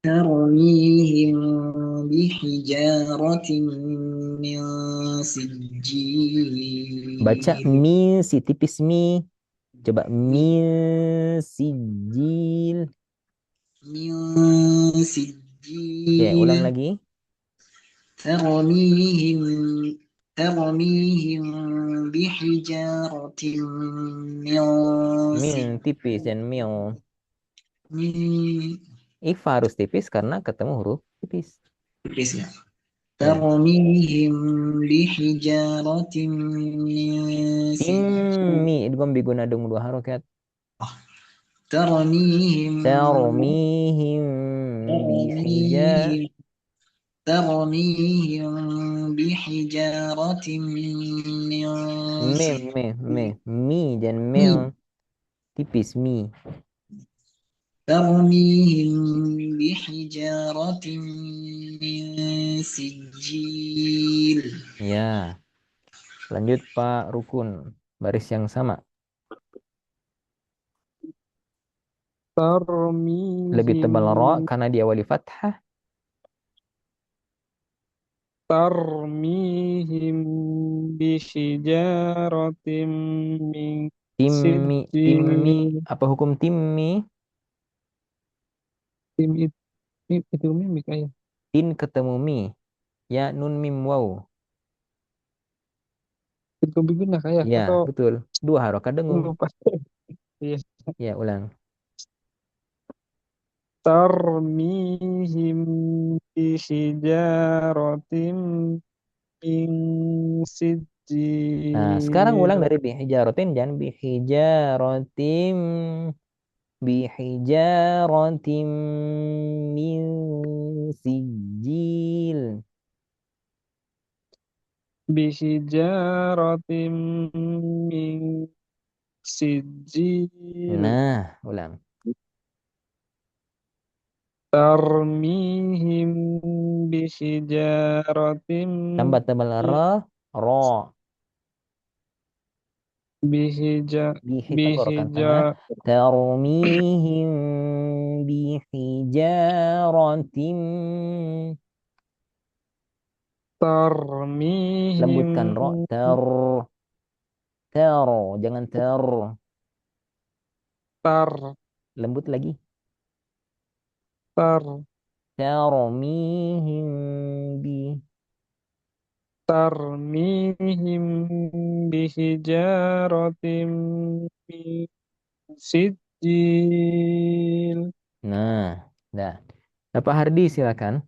ترميهم بحجارة من Baca سجيل mi si tipis mi. Coba min sijil. من Ya, ulang سجيل lagi. ترميهم ترميهم بحجارة من Min سجيل tipis dan mil. من Ifa harus tipis karena ketemu huruf tipis. ya. Ya. ترميهم بحجارة من سجيل Timmi idgham bigunadung dua harokat. ترميهم Tarmihim bihija. ترميهم ترميهم بحجارة من Mi dan mil سجيل tipis mi. ترميهم بحجارة من سجيل Ya, lanjut Pak Rukun. Baris yang sama. Lebih ترميهم tebal ro karena diawali fathah. ترميهم بحجارة من Timmi. سجيل. Apa hukum timmi? Tim itu mimik ayah. Tin ketemu mi. Ya nun mim waw. Itu biguna kayak Ya, atau betul. Dua harokat dengung. lupa. Iya. Ya, ulang. Tarmihim bihijaratim min Nah, sekarang sijil. ulang dari bihijaratin jangan bihijaratim bihijaratim min sijil. Bihijaratim min sijil. Nah, ulang. Tarmihim bihijaratim Tambah tebal min ro. bihija Bihi tenggorokan bihija tengah. Tarmihim bihijaratim. tarmihim Lembutkan ro. Jangan tar lembut lagi. tar Tarmihim bi. tarmihim bihijaratim min sijil. Nah, dah. Bapak Hardi silakan.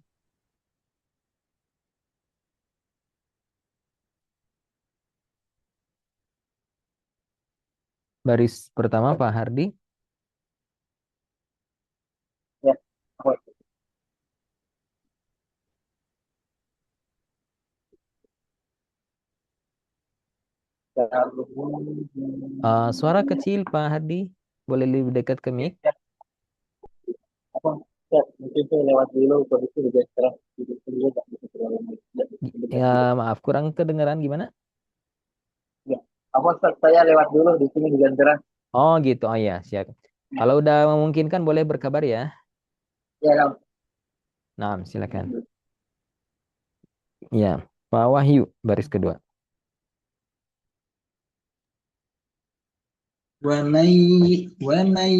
Baris pertama Pak Hardi. ya. Suara kecil Pak Hardi. Boleh lebih dekat ke mic? Apa ya, mungkin saya lewat dulu kondisi juga sekarang dulu nggak bisa terlalu Ya, maaf kurang kedengeran gimana? ya. Apa Ustaz, saya lewat dulu di sini di Ganjaran. Oh gitu. Oh ya, siap. Kalau udah memungkinkan boleh berkabar ya. Ya, Kang. Nah, silakan. Ya, Pak Wahyu baris kedua. ومن ومن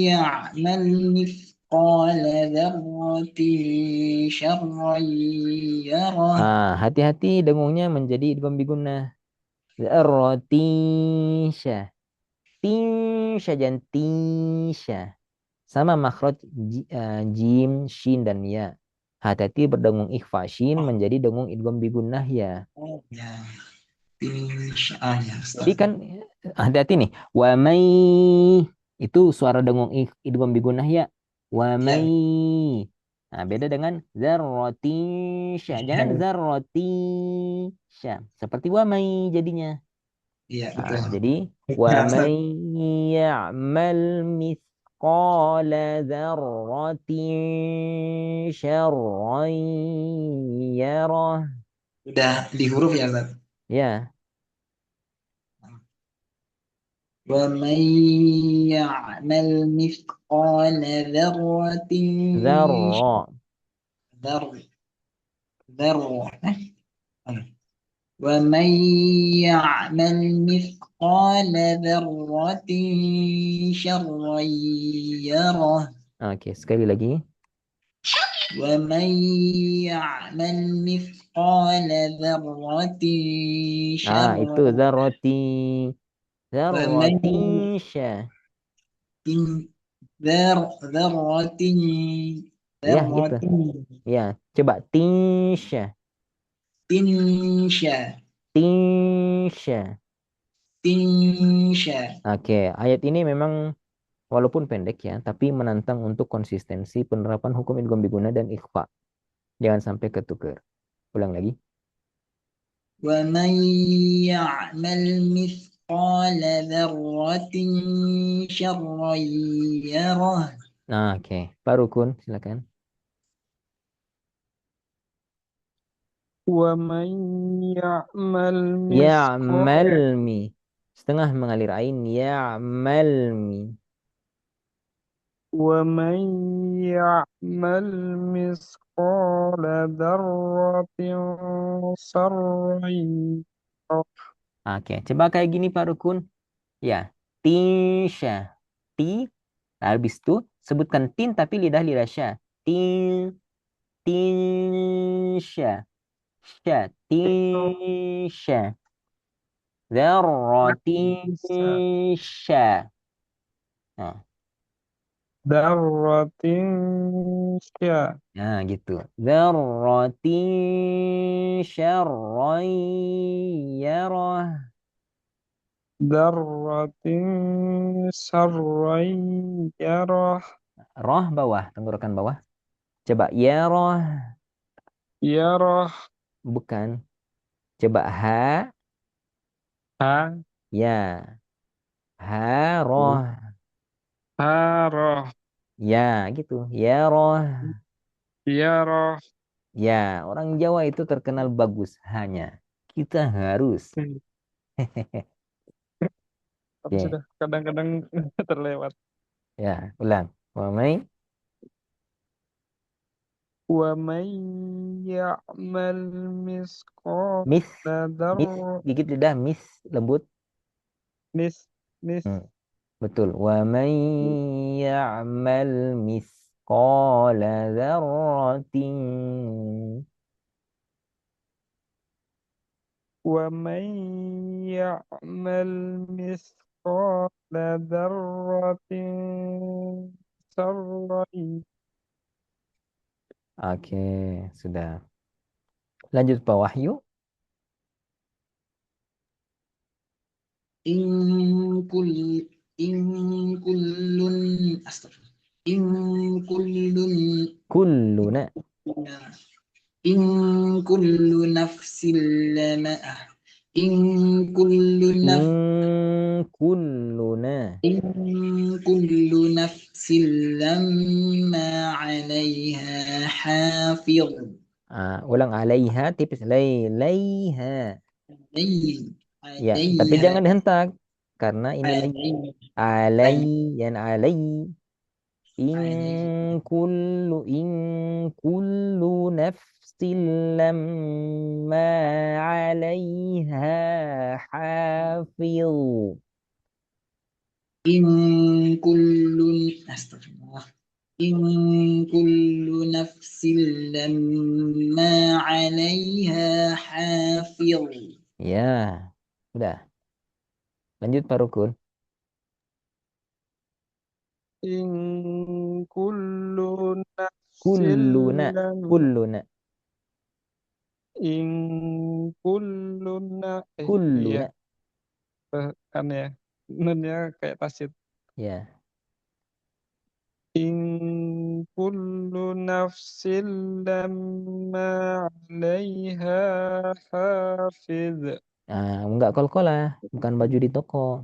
يعمل مثقال ذرة شرا يره Hati-hati dengungnya menjadi idgham bigunnah. Zarrotisha. Tisha jangan tisha. Sama makhraj jim, shin, dan ya. Hati-hati berdengung ikhfa shin menjadi dengung idgham bigunnah ya. Oh, ya. Insya ya, Jadi Ustaz. kan hati-hati nih. Wa mai itu suara dengung idgham bigunnah ya. Wa mai. Ya, Nah, beda dengan zarrotisha. Jangan ya, zarrotisha. Seperti wa mai jadinya. iya, Nah, betul. jadi wa Ya, man Ustaz. ya'mal mithqala dzarratin syarran yarah. Udah di huruf ya, Ustaz. Ya, ومن يعمل مثقال ذرة Zarra. ذر ذرة ومن يعمل مثقال ذرة شرا يره Oke, sekali lagi. ومن يعمل مثقال ذرة Nah, itu شرا zarroti. ومن Zarrotisha. ذرة Ya, gitu. ذرة Ya, coba tisha. تنشا Tisha. تنشا Oke, ayat ini memang walaupun pendek ya, tapi menantang untuk konsistensi penerapan hukum idgham biguna dan ikhfa. Jangan sampai ketuker. Ulang lagi. ومن يعمل مثقال ذرة شرا يره Nah, oke. Pak Rukun, silakan. ومن يعمل مثقال Ya'malmi. Setengah mengalir ain. Ya'malmi. ومن يعمل مثقال ذرة شرا يره. Oke, coba kayak gini Pak Rukun. Ya, tisha. Ti, habis itu sebutkan tin tapi lidah sya. Tin, tinsya. Sya, tinsya. Dzarratisya. Nah, ذرة شا nah gitu. Dzarratisyarrayyarah. ذرة شرا يره Roh bawah, tenggorokan bawah. Coba ya roh, يره bukan. Coba ha, ها ya. Ha roh, هاره ya gitu. Ya roh, يره. ya. Orang Jawa itu terkenal bagus hanya. Kita harus. Tapi Oke, sudah kadang-kadang terlewat. ya, ulang. Wamai, ومن يعمل مثقال mis, mis, ذرة gigit lidah, mis, lembut. نس نس Hmm. Betul. Wa man ya'mal misqala dzarratin. ومن يعمل مثقال ذرة شرا Oke, sudah. Lanjut Pak Wahyu. إن كل إن كل أستغفر إن كل Kulluna. إن كل نفس لما إن كل نفس In kulluna. إن كل نفس لما عليها حافظ Ulang alaiha tipis laiha. Ya, tapi عليها jangan dihentak karena ini lagi عليها alai yang alai. عليها In kullu nafsin lamma 'alaiha hafiz. إن كل أستغفر الله إن كل نفس لما عليها حافظ Ya, udah. Lanjut Pak Rukun. إن كل نفس Kulluna, لم kulluna, إن كل iya kulluna. kan ya nunnya kayak tasjid. Ya. إن كل نفس لما عليها حافظ. Enggak kol-kolah, bukan baju di toko.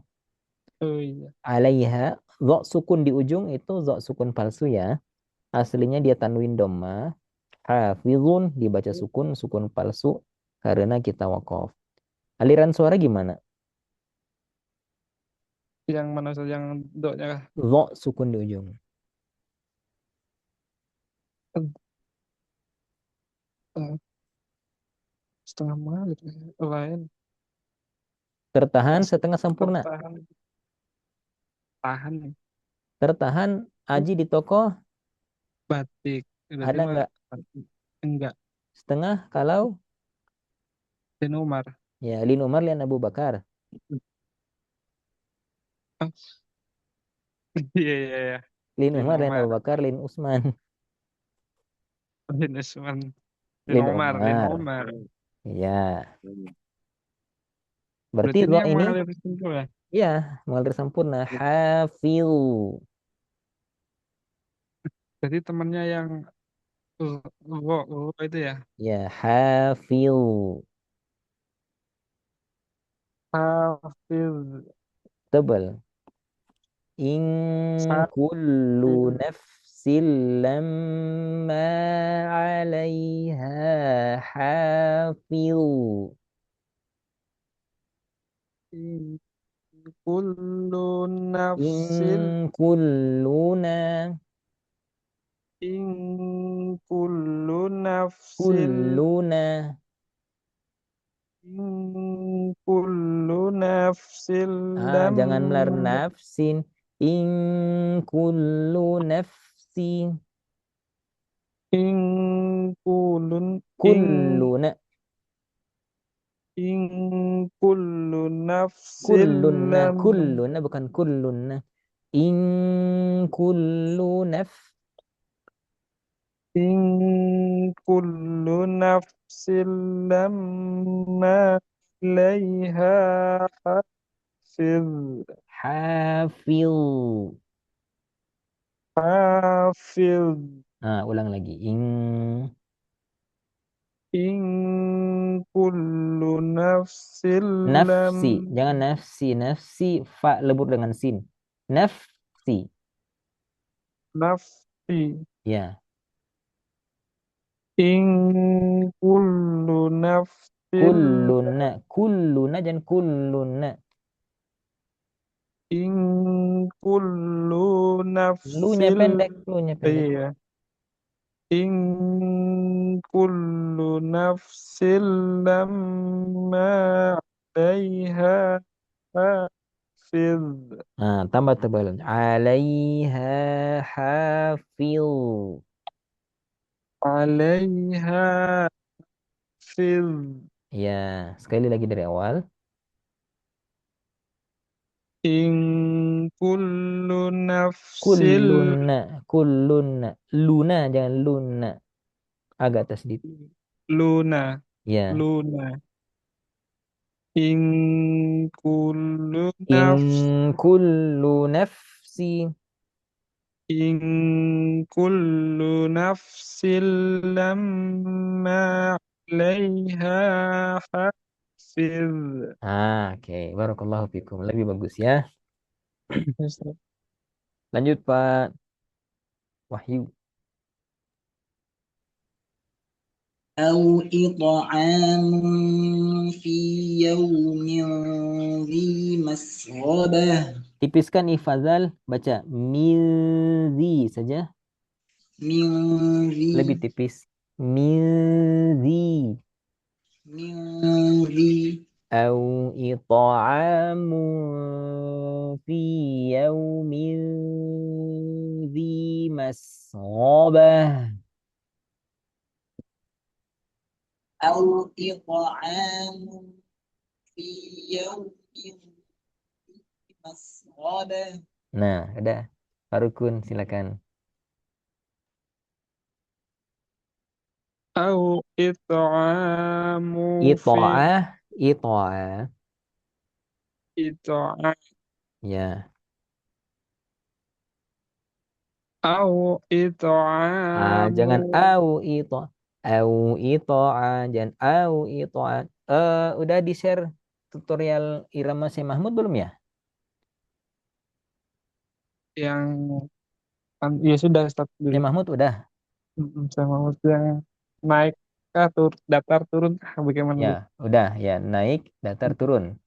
Oh iya. 'Alaiha, dha sukun di ujung itu dha sukun palsu ya. Aslinya dia tanwin dhamma. Hafizun dibaca sukun, sukun palsu karena kita wakaf. Aliran suara gimana? Yang mana Ustaz? Yang dotnya kah? Dho sukun di ujung. Eh, eh, Setengah Malik lain Tertahan masih setengah sempurna. bertahan tahan Tertahan aji di toko batik berarti ada mah nggak? enggak Setengah kalau Bin Umar. ya Lin Umar Lian Abu Bakar. Oh, iya iya iya Lin Bin Umar Lian Umar Abu Bakar Lin Usman. Bin Usman Bin Lin Umar Bin Umar. Umar. Ya. Berarti Berarti ini dho yang ini mengalir simpul ya. ya mengalir sempurna. Hafil. Jadi temannya yang itu ya. Ya, hafil. Hafiz. Tebal. In kullu Hafiz. nafsin lamma 'alaiha hafil. In kullu nafsin In kulluna in kullu nafsin kulluna in kullu nafsin jangan melar lam nafsin. In kullu nafsin in kullun in kulluna in kullu nafsin kulluna lam kulluna bukan kulluna. In kullu in kullu nafsin lamma alaiha hafiz hafil. hafiz Ulang lagi. in kullu nafsin lam Nafsi. Jangan nafsi. Nafsi fa lebur dengan sin. Nafsi. nafsi Ya. in kullu nafsin Kulluna. Kulluna jangan kulluna. in kullu Lu-nya nafsil pendek. Lu-nya pendek. iya in kullu nafsin lamma alaiha hafiz Tambah tebal. Alaiha hafil. alaiha hafiz Ya. Sekali lagi dari awal. in kullu nafsil Kulluna. Kulluna. Luna jangan luna. Agak tasdid. luna Ya. luna in kullu nafs In kullu nafsi. in kullu nafsin lamma alaiha hafiz. Oke. Barakallahu fikum. Lebih bagus ya. Lanjut Pak Wahyu. أو إطعام في يوم ذي مسغبة Tipiskan ifazal. Baca. Milzi saja. من Lebih ذي tipis. Milzi. من ذي أو إطعام في يوم ذي مسغبة. أو إطعام في يوم ذي مسغبة Nah, udah. Farukun, silakan. Au it'amu fi Ito'ah, ito'ah. it'am Ya. au it'amu Jangan au ito'ah, jangan au ito'ah. Udah di-share tutorial irama Syekh Mahmud belum ya? yang ya sudah start dulu. Syekh Mahmud udah. Sama yang naik datar turun bagaimana Ya, tuh? udah ya, naik, datar turun.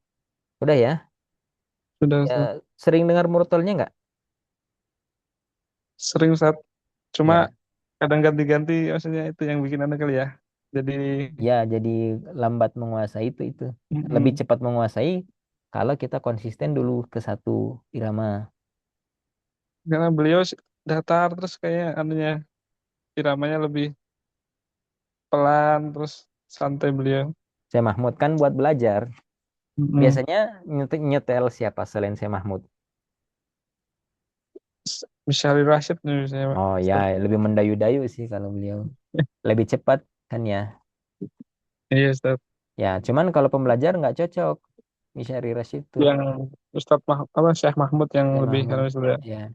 Udah ya? Sudah, Ya, Ustaz. sering dengar murtalnya nggak? Sering Ustaz. Cuma Ya, kadang ganti-ganti maksudnya itu yang bikin aneh kali ya. Jadi ya jadi lambat menguasai itu. Lebih mm-mm. cepat menguasai kalau kita konsisten dulu ke satu irama. Karena beliau datar terus kayak anunya iramanya lebih pelan terus santai beliau. Saya Mahmud kan buat belajar. Mm-mm. Biasanya nyetel siapa selain saya Mahmud? Misalnya Rashid nih misalnya Pak. Oh ya, Ustaz. lebih mendayu-dayu sih kalau beliau. Lebih cepat kan ya. Iya Ustaz. Ya, cuman kalau pembelajar nggak cocok. Misyari Rashid tuh. Yang apa Syekh Mahmud yang Saya lebih Mahmud. karena sudah Ya,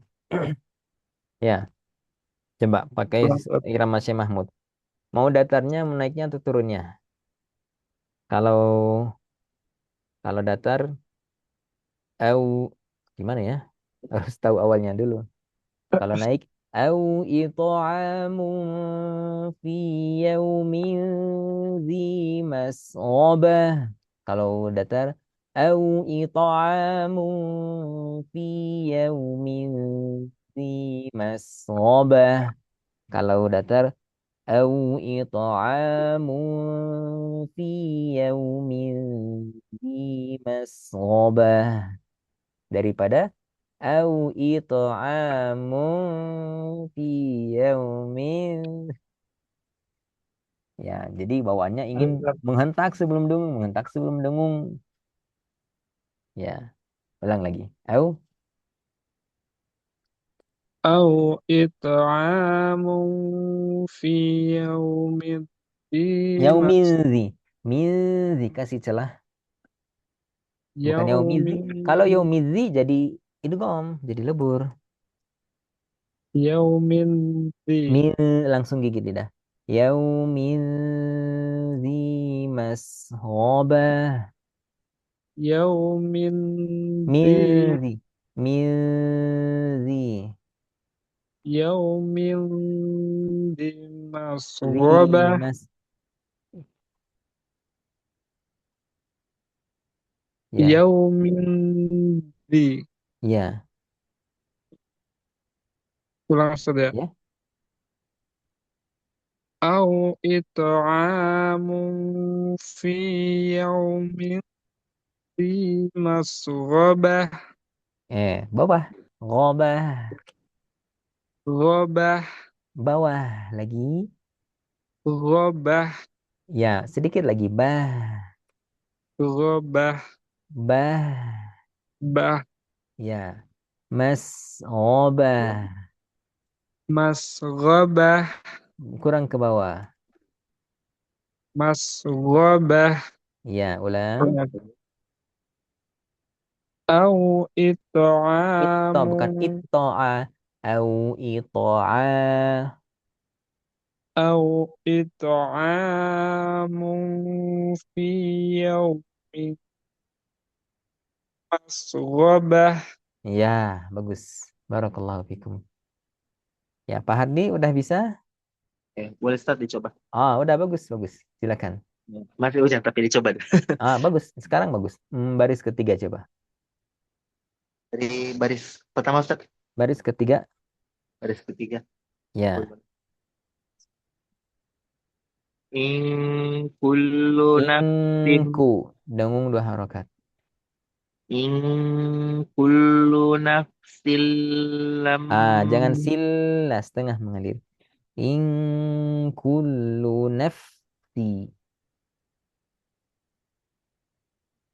ya. Coba pakai kurang Ustaz. irama Syekh Mahmud. Mau datarnya, mau naiknya atau turunnya? Kalau kalau datar, au gimana ya? Harus tahu awalnya dulu. Kalau naik, au it'amun fi yaumin zi mas'abah. Kalau datar, au it'amun fi yaumin zi mas'abah. Kalau datar, au it'amun fi yaumin zi mas'abah. Daripada au it'amun fi yaumin. Ya, jadi bawaannya ingin menghentak sebelum dengung, menghentak sebelum dengung. Ya, ulang lagi. Au Au it'amun fi yaumin di yaumin mas zi. Min zi kasih celah, bukan yaumizi. yaumin Kalau yaumizi jadi idgham, jadi lebur. yaumin di Min langsung gigit lidah. Yaumin zi masghobah. yaumin Min di zi. Min zi. yaumin di Zi masrobah mas. Ya, yaumin di ya, ulang Ustaz ya. ya. Au it'amun fi yaumin di masrobah Bawah. Gobah. robah Bawah lagi. robah Ya, sedikit lagi. Bah. robah Bah. bah Ya. Mas. Obah. masrobah Kurang ke bawah. masrobah Ya, ulang. au Ito, bukan it'amun ito'a. Au ito'a. au it'amun fi yaumin masrobah. Ya, bagus. Barakallahu fikum. Ya, Pak Hardi udah bisa? Oke, boleh start dicoba. Ah, udah bagus, bagus. Silakan. Masih hujan tapi dicoba deh. Ah, bagus. Sekarang bagus. Baris ketiga coba. Dari baris pertama Ustaz, Baris ketiga. baris ketiga. Ya. In kullu nafsin Inku. Dengung dua harokat. in kullu nafsin lam Jangan sila setengah mengalir. In kullu nafsi.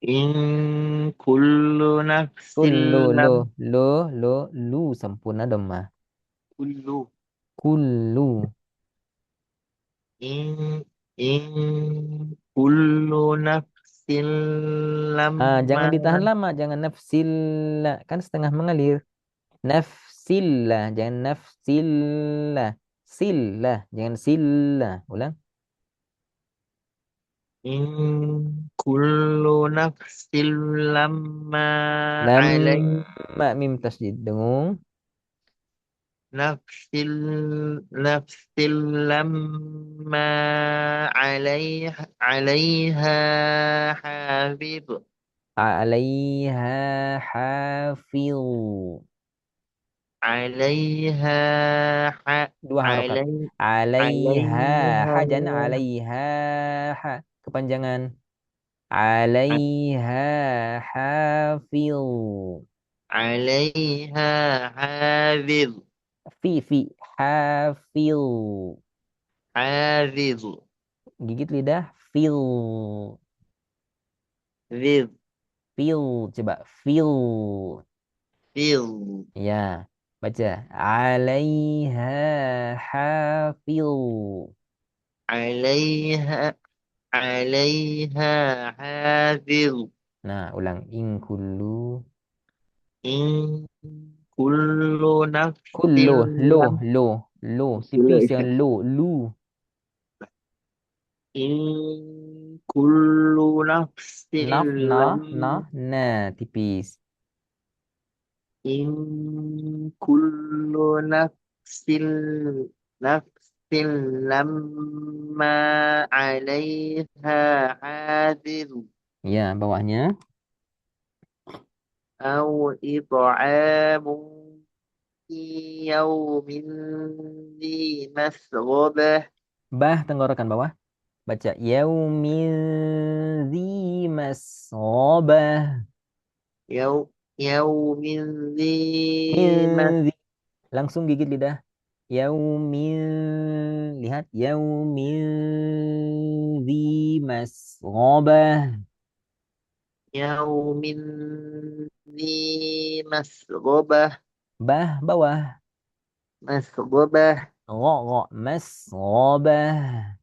in kullu nafsin Kullu lam lu sempurna dhamma. kullu Kullu. in in kullu nafsin lamma Jangan ditahan lama, jangan nafsilla. Kan setengah mengalir. Nafsillah, jangan nafsillah. Sillah, jangan sillah. Ulang. in kullu nafsin lamma alai Lamma mim tasjid. Dengung. nafsil nafsil lamma alaiha hafid Alaiha hafiz. عليها Dua harokat. علي Alaiha ha jangan عليها alaiha ha. Kepanjangan. Alaiha hafiz. عليها حافظ Fi hafiz. حافظ Gigit lidah. Fil. ذ Fil. Coba. Fil. فظ Ya. Baca. Alaiha hafiz. عليها عليها حافظ Nah, ulang. In kullu. إن كل نفس Kullu. لم Lo. كل Tipis yang lo. Lu. إن كل نفس Nah, tipis. إن كل نفس لما عليها حافظ Ya, bawahnya. أو إطعام في يوم ذي مسغبة Bah, tenggorokan bawah. Baca. Yaumil zi masghabah. يوم ذي Min zi. Langsung gigit lidah. Yaumil. Lihat. Yaumil zi masghabah. يوم ذي مسغبة Bah, bawah. مسغبة Masghabah.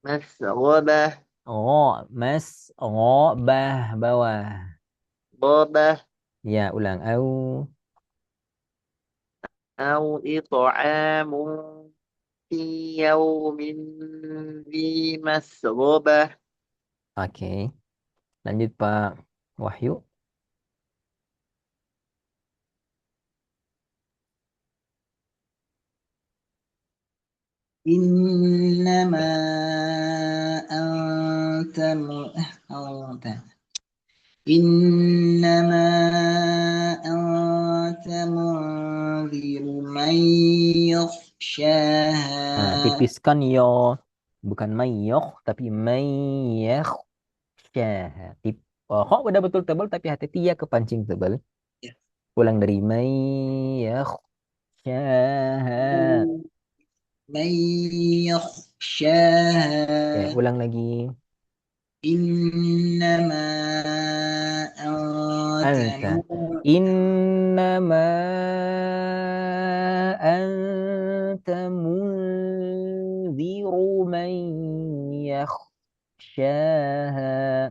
مسغبة Masghabah. Bawah. غابة Ya, ulang. Au. أو إطعام في يوم ذي مسغبة Oke. Lanjut Pak Wahyu. إنما أنت أنت إنما أنت منذر من Nah, يخشاها. tipiskan yo. Bukan mayyakh, tapi mayyakhsyaha. Tip. Oh, kok udah betul tebal, tapi hati-hati ya kepancing tebal. Ya. Ulang dari mayyakhsyaha. من Ya, يخشاها. ulang lagi. إنما أنت Anta. Innama anta munziru man yakhsyaha.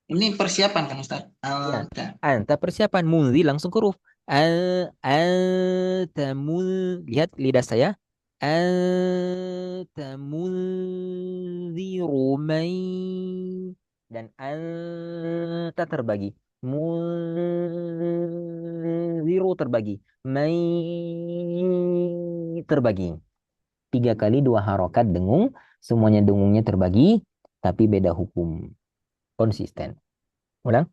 Ini persiapan kan Ustaz? Ya, Anta. anta persiapan munzi langsung ke huruf. Anta lihat lidah saya. Anta munziru man dan anta terbagi. Munziru terbagi. Mai terbagi. Tiga kali dua harokat dengung. Semuanya dengungnya terbagi, tapi beda hukum. Konsisten. Ulang.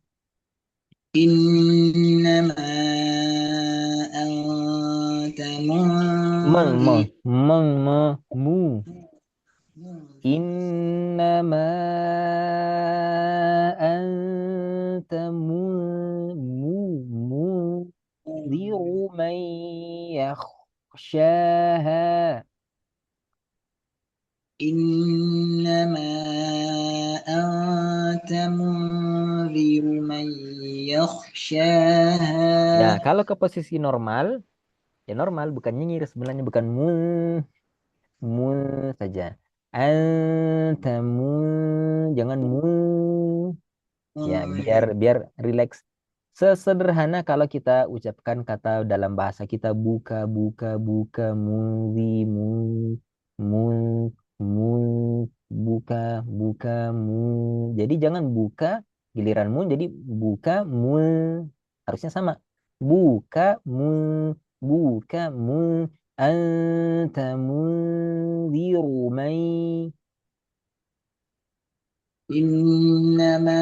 إنما أنت Meng, منذر. meng, mu. Innama anta munziru man yakhshaha. إنما أنت منذر من Ya, يخشاها. kalau ke posisi normal, ya normal, bukan nyengir sebenarnya, bukan mun saja. Anta jangan ya biar biar rileks. Sesederhana kalau kita ucapkan kata dalam bahasa kita buka munzi mun mun buka buka mu. Jadi jangan buka giliran mun jadi buka mun harusnya sama. Buka mun buka mun anta munziru man. إنما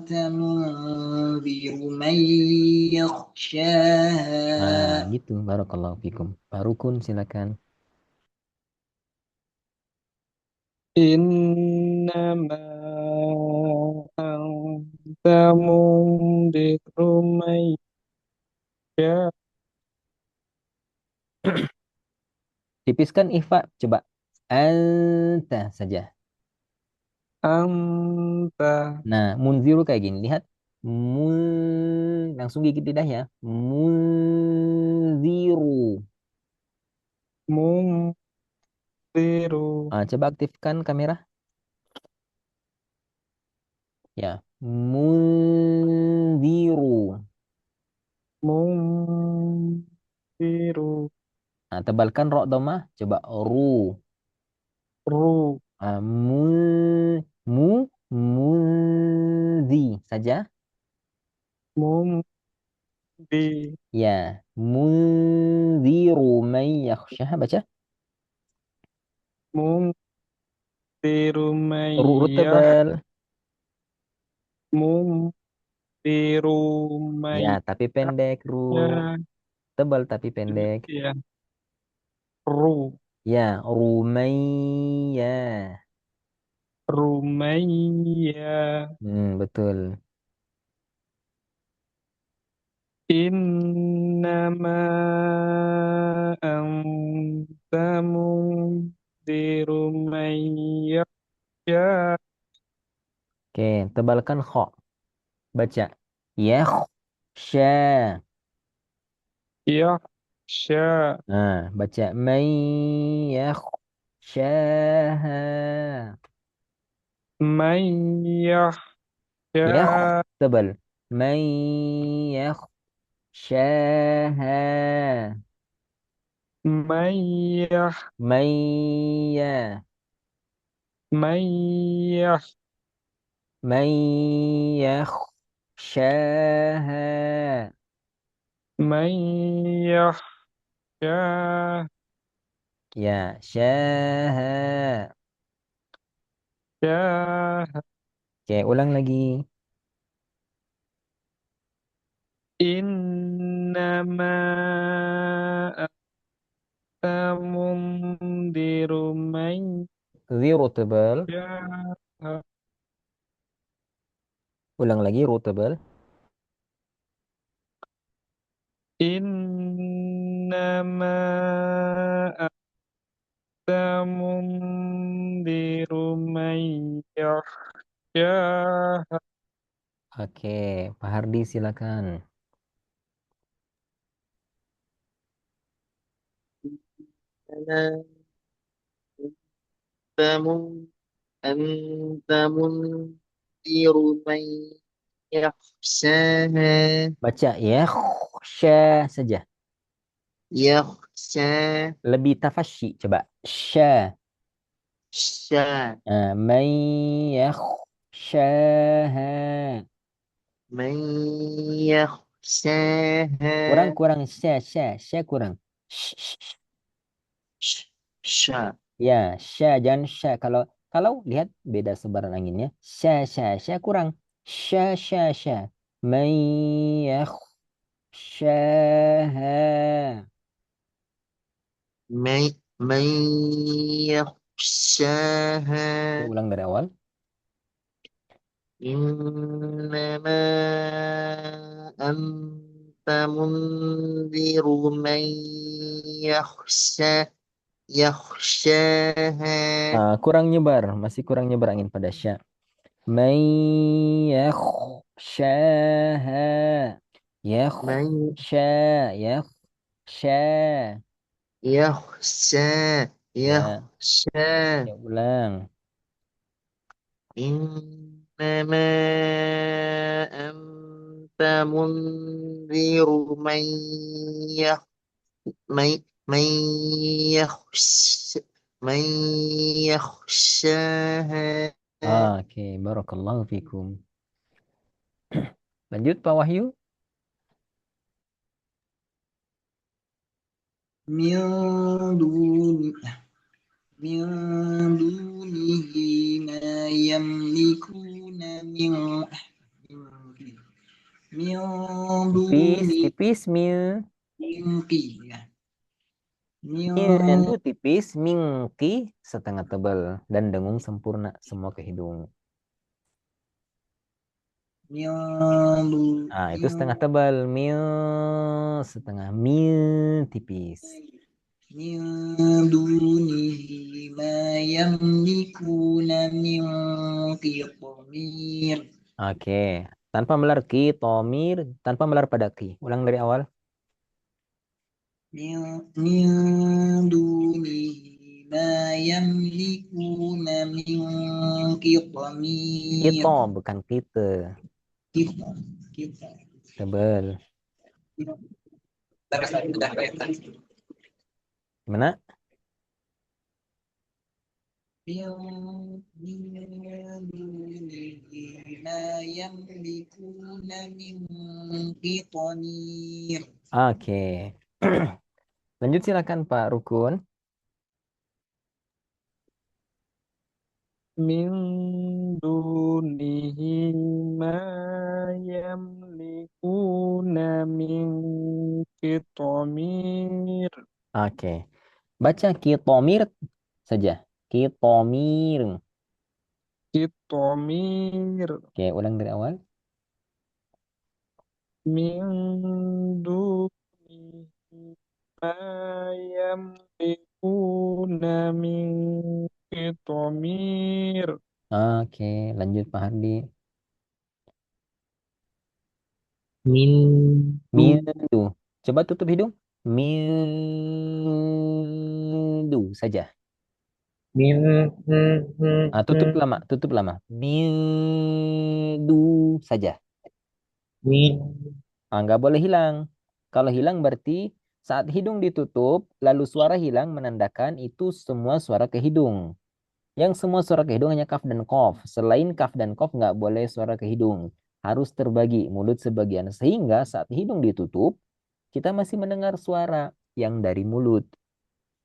تنذر من Nah, يخشاها gitu. Barakallahu fikum. Barukun silakan. Innama anta mundiru man ya Tipiskan ikhfa coba. Anta saja. anta Nah, munziru kayak gini. Lihat. Langsung gigit lidahnya. Munziru. mundiru Coba aktifkan kamera. Ya. Munziru. mundiru Tebalkan ro domah. Coba ru. ru Mu. Munzi saja. mundi Ya. Munziru man yakhsyaha. Baca. mundiru Ru mayyah tebal. mundiru Ya, tapi pendek. Ru. mayyah Tebal tapi pendek. ya ru Ya. Rumayyah. rumayyah Betul. innama anta mundiru mayyah Oke, tebalkan kho. Baca. Yakhsha. yakhsha Nah, baca. Man yakhshaha. mayyah Yakh. Tebal. Man yakhshaha. mayyah Man ya. mayyah Man yakhshaha. mayyah Ya, syaha. Oke, ulang lagi. innama anta mundiru mayyah Zero tebal. Ulang lagi rootable. innama anta mundiru mayyah Oke, Pak Hardi silakan. أنت أنت منذر من يخشاها Baca ya, sya saja. يخشى Lebih tafasyi coba. Sya. شا Man yakhshaha. من يخشاها Kurang sya kurang. ش- شا Ya, sya jangan sya. Kalau lihat beda sebaran anginnya. Sya kurang. Sya. Man yakhshaha. من Oke, يخشاها ulang dari awal. إنما أنت منذر من يخشاها Kurang nyebar, masih kurang nyebar angin pada sya. May yakhshaha. من Yakhsha, yakhsha. يخشى Ya, يخشى ya ulang. إنما أنت منذر يخ من من يخش من يخشاها Oke, barakallahu fikum. Lanjut Pak Wahyu. من دون من دونه ما يملكون من Tipis, duni tipis, mingki ya. Min itu tipis, mingki setengah tebal dan dengung sempurna semua ke hidung. min Ah, itu setengah tebal, setengah tipis. min dunihi ma yamlikuna min qitmir. Oke, tanpa melar ki, tomir, tanpa melar pada ki. Ulang dari awal. Min dunihi ma yamlikuna min qitmir. Kita, bukan kita. Kita, kita. Tebal. Terus udah kelihatan. Gimana? من دونه ما يملكون من قطمير. Oke. Lanjut silakan Pak Rukun. Min dunihi ma yamlikuna min qitmir. Oke. Baca kitomir saja. Kitomir. Qitmir. Oke, ulang dari awal. Min dunihi ma yamlikuna min qitmir. Oke, lanjut Pak Hardi. Min du Mildu. Coba tutup hidung. Mildu saja. min Ah, tutup lama, tutup lama. Mildu saja. min Ah, nggak boleh hilang. Kalau hilang berarti saat hidung ditutup, lalu suara hilang menandakan itu semua suara ke hidung. Yang semua suara ke hidung hanya kaf dan kof. Selain kaf dan kof nggak boleh suara ke hidung. Harus terbagi mulut sebagian. Sehingga saat hidung ditutup, kita masih mendengar suara yang dari mulut.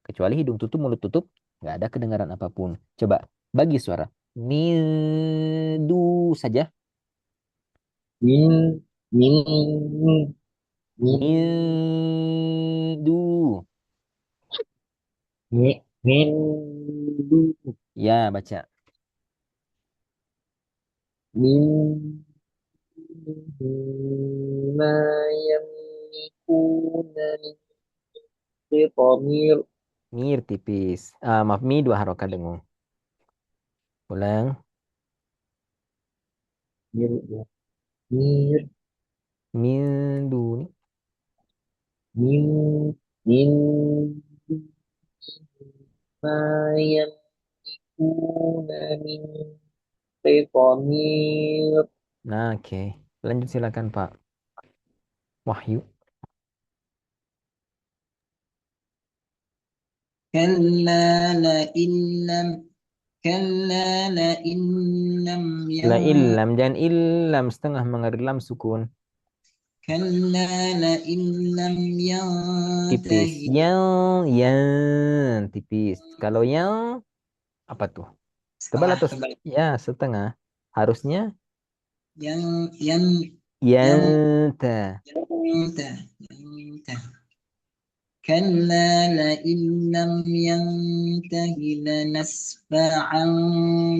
Kecuali hidung tutup, mulut tutup, nggak ada kedengaran apapun. Coba bagi suara. Mildu saja. min min min Mildu. min du Ya, baca. min ma yamlikuna min qitmir. Mir tipis. Ah, maaf, mi dua harokat dengung. Ulang. Mir ya. Mir Mildu. min min ma yamlikuna min qitmir. Nah, oke. Lanjut silakan Pak Wahyu. كلا لئن لم كلا لئن لم La ين illam, jangan illam setengah mengerilam sukun. كلا لئن لم Tipis. ينته Yang tipis. Kalau yang apa tuh? Tebal setengah atau tebal ya setengah. Harusnya yang yang yang yang ta. ينته ينته كلا لئن لم ينته لنسفعا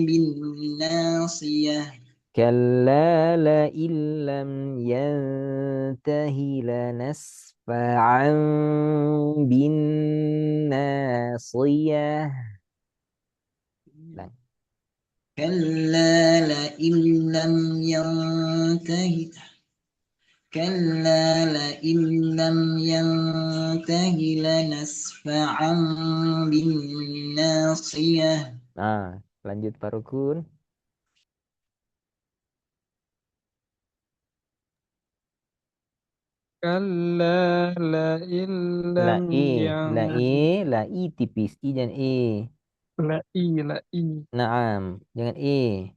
بالناصية Kalla la illam yantahi lanasfa'an bin nasiyah. Ulang. كلا لئن لم ينته كلا لئن لم ينته لنسفعا بالناصية Nah, lanjut Pak Rukun. Kalla la La illam e, yang la i tipis, i dan e. la i Naam, jangan e.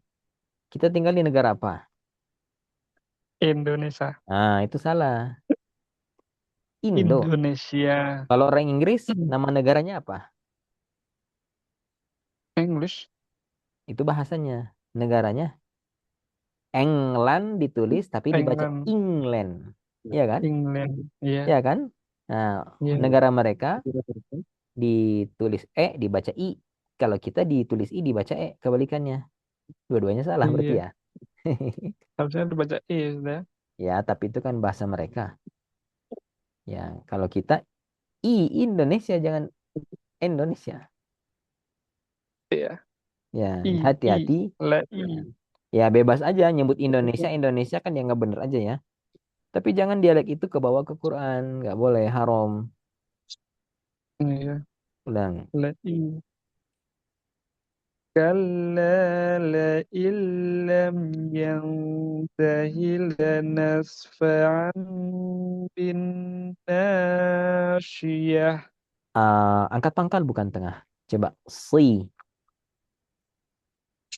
Kita tinggal di negara apa? Indonesia Nah, itu salah. Indo. Indonesia Kalau orang Inggris, nama negaranya apa? English Itu bahasanya. Negaranya England ditulis tapi dibaca England, England. Iya kan? England, iya, Iya kan? Nah, iya, negara mereka ditulis dibaca I. Kalau kita ditulis I dibaca kebalikannya. Dua-duanya salah berarti iya. ya. Harusnya dibaca E sudah. Ya, tapi itu kan bahasa mereka. Ya, kalau kita I Indonesia jangan Indonesia. Iya, Ya, I, hati-hati. la Ya, I. ya bebas aja nyebut Indonesia Indonesia kan ya nggak bener aja ya. Tapi jangan dialek itu ke bawah ke Quran, nggak boleh haram. Iya, Ulang. la I. كلا لئن لم ينته لنسفعا بالناشية. Angkat pangkal bukan tengah. Coba si,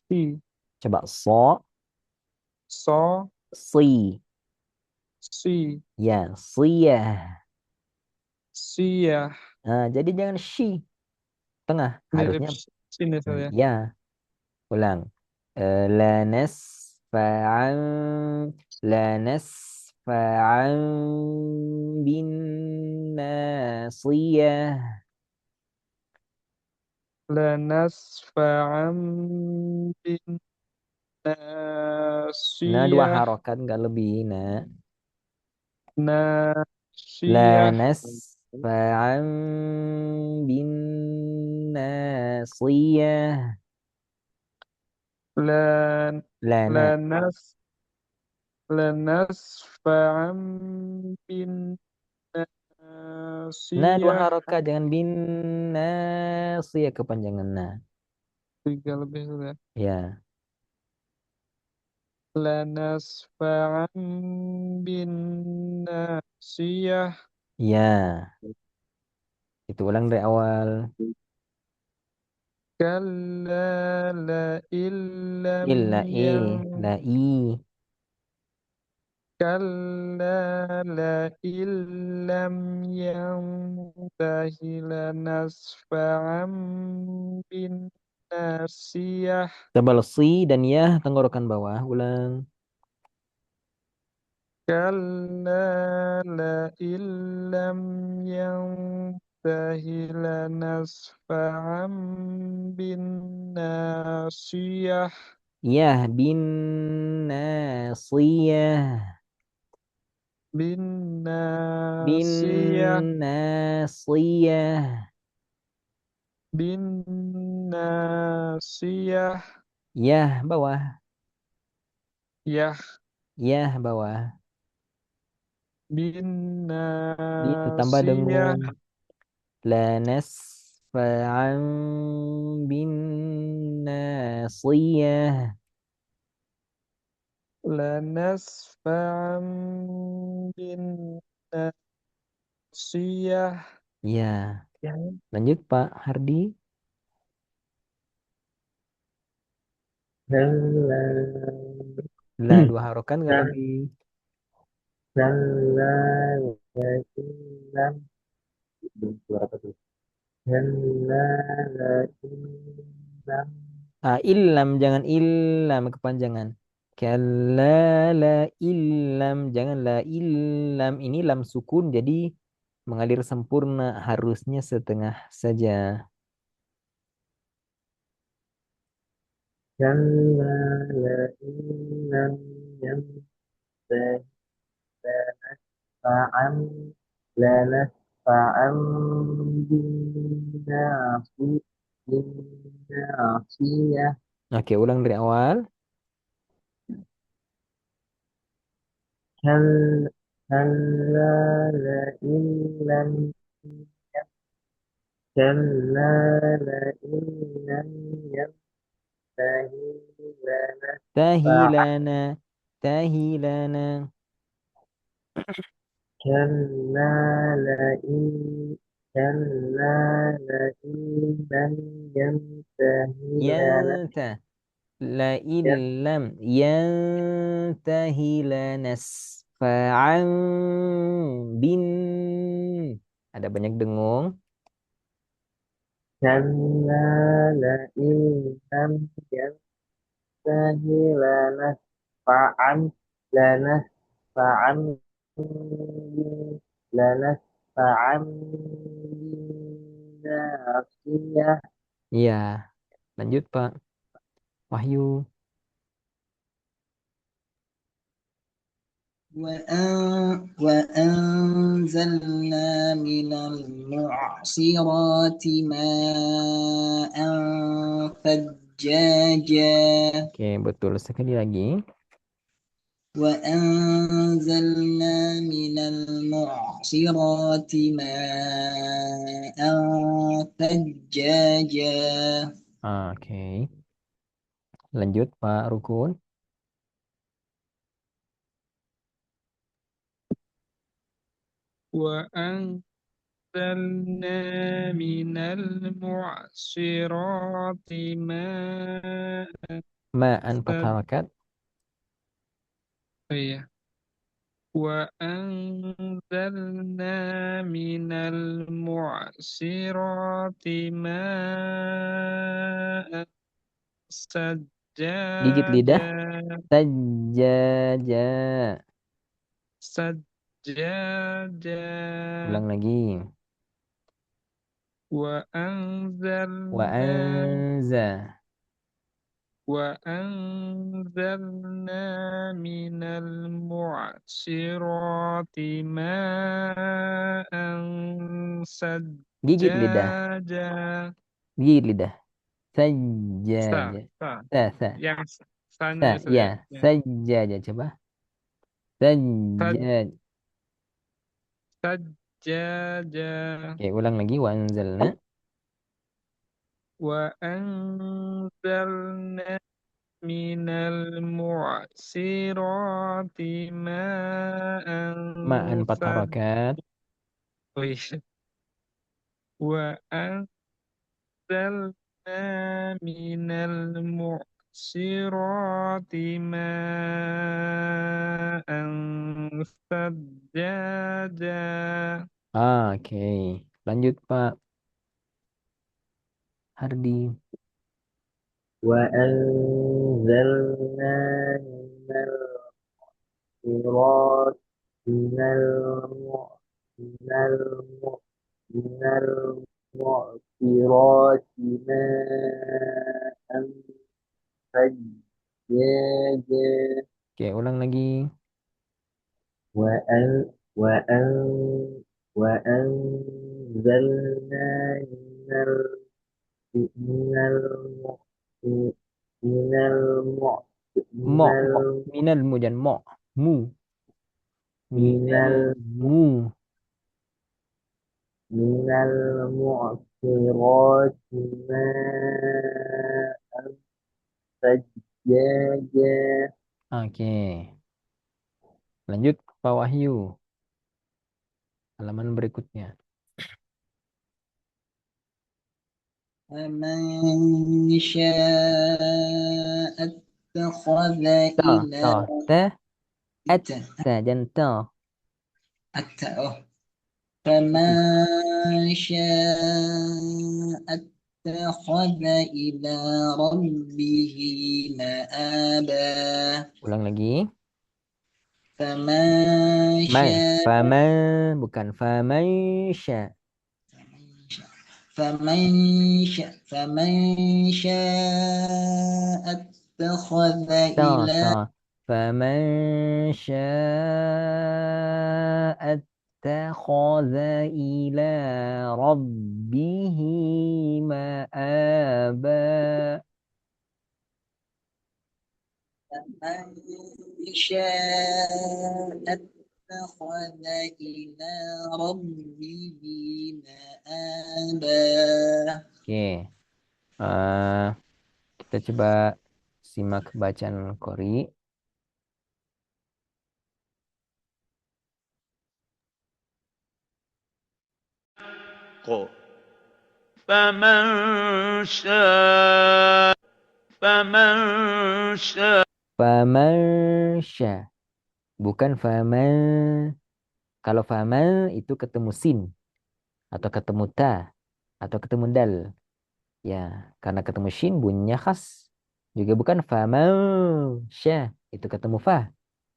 Si, coba so, so, si. si, Ya, ya. siah. Jadi jangan she tengah, Mirip harusnya sini saya. ya. Ulang. Lanas fa'an lanas fa'an bin nasiyah. لنسفعا Nah, dua بالناشية. harokat nggak lebih. Nah, ناشية. lanas fa'an bin nasiyah. لن Lana. لنس لنسفعا Nah, dua بالناشية. harokat jangan bin nasiyah kepanjangan nah. Tiga lebih sudah. Ya, لنسفعا بالناشية. ya. Itu ulang dari awal. كلا لئن لم Illa la i. كلا لئن لم ينته لنسفعا بالناصية. Tebal si dan ya tenggorokan bawah. Ulang. كلا لئن لم ينته لنسفعا بالناصية. Ya bin nasiyah. Bin بالناصية. nasiyah. بالناصية. Ya bawah. يح. Ya bawah. Bin tambah بالناصية. dengung. Lanas fa'an bin nasiyah. لنسفعا بالناصية. Ya, lanjut Pak Hardi. كلا Lah dua harokan nggak كلا lebih. لئن لم suara apa tuh? كلا لئن لم Illam jangan illam kepanjangan. Kalla la illam jangan la illam ini lam sukun jadi mengalir sempurna harusnya setengah saja. كلا لئن لم ينته لنسفعا لنسفعا بالناصية بالناصية Oke, ulang dari awal. كلا لئن لم كلا لئن لم ينته لنسفعا Tahilana tahilana. كلا لئن كلا لئن لم ينته Yanta la illam yantahi lanasfa'an bin. Ada banyak dengung. كلا لئن لم ينته لنسفعا fa'an lana fa'an lana fa'an nafsiyah. Iya, lanjut Pak Wahyu. وأنزلنا من المعصرات ماء ثجاجا Oke, betul sekali lagi. وأنزلنا من المعصرات ماء ثجاجا Oke, lanjut Pak Rukun. وأنزلنا من المعصرات ماء Ma'an ثج- patarakat. iya. وأنزلنا من المعصرات ماء Gigit lidah. سجاجا Sajaja. سجاجا Ulang lagi. Wa وأنزلنا anza. وأنزلنا من المعصرات ماء Gigit lidah. سجاجا Gigit lidah. sa Sajaja. sa Sa. yang Sa, sanya itu ya. ya Sajaja. Coba. Sad- Sajaja. sajaja Oke, ulang lagi. Wa anzalna. وأنزلنا من المعصرات ماء Ma'an ثج patarakat. وأنزلنا من المعصرات ماء ثجاجا Oke. Lanjut Pak Hardi. وأنزلنا من المعصرات من الم- من الم- من المعصرات ماء ثجاجا Oke, ulang lagi. وأن وأن وأنزلنا من الم من الم من Mo. Mo. ال Minal mu dan mo. Mu. من Minal mu. من المعصرات ماء ثجاجا Oke. Lanjut Pak Wahyu. Halaman berikutnya. فمن شاء اتخذ Ta. إلى Ta. Ta. At. الت- Ta. Dan ta. فمن شاء اتخذ إلى ربه مآبا Ulang lagi. فمن Man. شاء Faman. Bukan faman sya. فمن شاء اتخذ Ta. إلى Ta. Faman sya'a attakhadha ila rabbihi ma'aba. من شاء اتخذ إلى ربه مآبا Oke. Eh, kita coba simak bacaan Qori. فمن شاء فمن شاء Faman sya. Bukan faman. Kalau faman itu ketemu sin. Atau ketemu ta. Atau ketemu dal. Ya, karena ketemu shin bunyinya khas. Juga bukan famasya. Itu ketemu fa.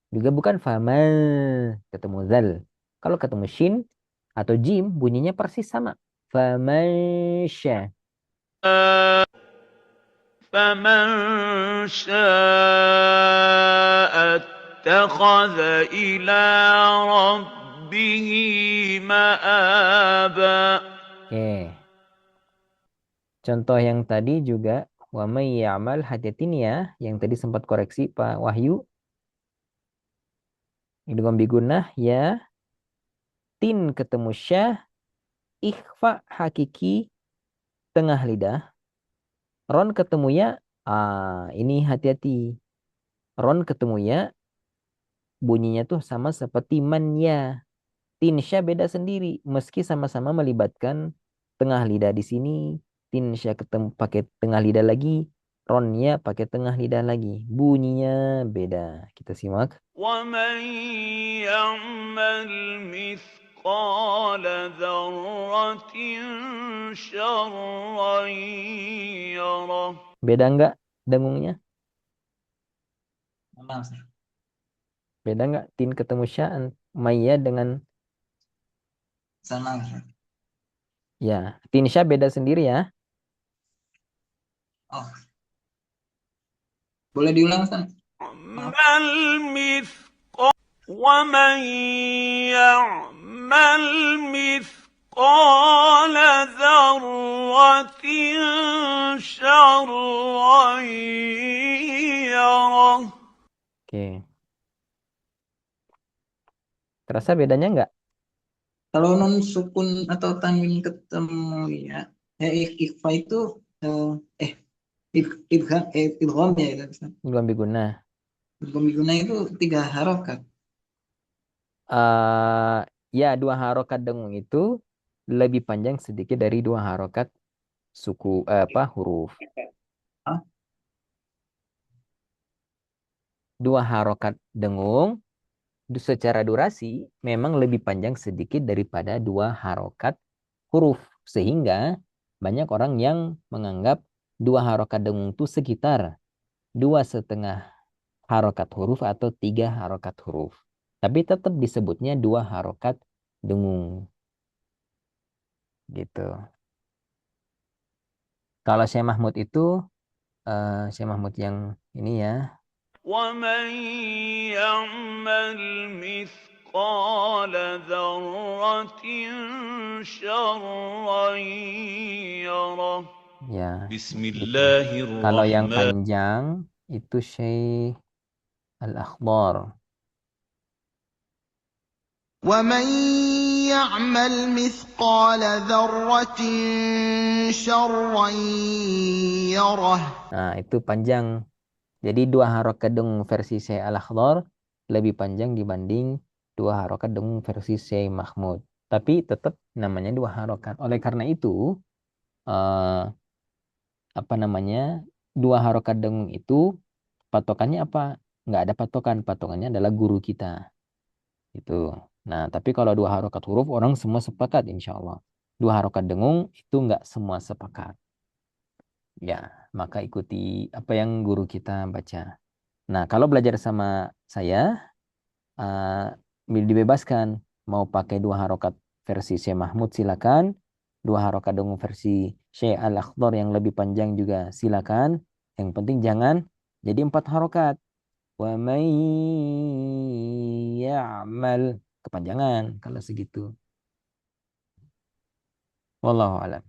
Juga bukan famal. Ketemu zal. Kalau ketemu shin atau jim, bunyinya persis sama. Famasya. فمن شاء اتخذ إلى ربه مآبا. Oke. Contoh yang tadi juga wa may ya'mal, hati-hatin ya, yang tadi sempat koreksi Pak Wahyu. Idgham bigunnah ya, tin ketemu syah, ikhfa hakiki tengah lidah, ron ketemu ya. Ini hati-hati. Ron ketemu ya, bunyinya tuh sama seperti man ya. Tinsya beda sendiri meski sama-sama melibatkan tengah lidah di sini. Tinsya ketemu pakai tengah lidah lagi, ronnya pakai tengah lidah lagi. Bunyinya beda. Kita simak. ومن يعمل مثقال ذرة شرا يره. Beda nggak dengungnya? Sama, Ustaz. Beda nggak tin ketemu sya'an maya dengan Sama, Ustaz. ya. Tinsya beda sendiri ya. Oh, boleh diulang, Ustaz? Maaf. يعمل مثقال ومن يعمل مثقال ذرة شرا يره. Oke. Terasa bedanya nggak? Kalau non sukun atau tanwin ketemu ya, ikhfa itu idgham ya, Ustaz. Idgham bigunnah. Idgham bigunnah itu 3 harokat. Ya, 2 harokat dengung itu lebih panjang sedikit dari 2 harokat suku huruf. Hah? 2 harokat dengung secara durasi memang lebih panjang sedikit daripada 2 harokat huruf. Sehingga banyak orang yang menganggap 2 harokat dengung itu sekitar 2,5 harokat huruf atau 3 harokat huruf. Tapi tetap disebutnya 2 harokat dengung. Gitu. Kalau Syekh Mahmud itu, Syekh Mahmud yang ini ya. ومن يعمل مثقال ذرة شرا يره. Ya, بسم gitu. الله Kalau yang الرحمن panjang itu Syekh Al-Akhdar. ومن يعمل مثقال ذرة شرا يره. Nah, itu panjang. Jadi 2 harokat dengung versi Syekh Al-Akhdar lebih panjang dibanding 2 harokat dengung versi Syekh Mahmud. Tapi tetap namanya 2 harokat. Oleh karena itu, eh, 2 harokat dengung itu patokannya apa? Nggak ada patokan. Patokannya adalah guru kita. Itu. Nah, tapi kalau 2 harokat huruf orang semua sepakat insya Allah. 2 harokat dengung itu nggak semua sepakat. Ya, maka ikuti apa yang guru kita baca. Nah, kalau belajar sama saya, dibebaskan. Mau pakai 2 harokat versi Syekh Mahmud silakan. 2 harokat dengung versi Syekh Al-Akhdar yang lebih panjang juga silakan. Yang penting jangan jadi 4 harokat. Wa may ya'mal. Kepanjangan kalau segitu. Wallahu a'lam.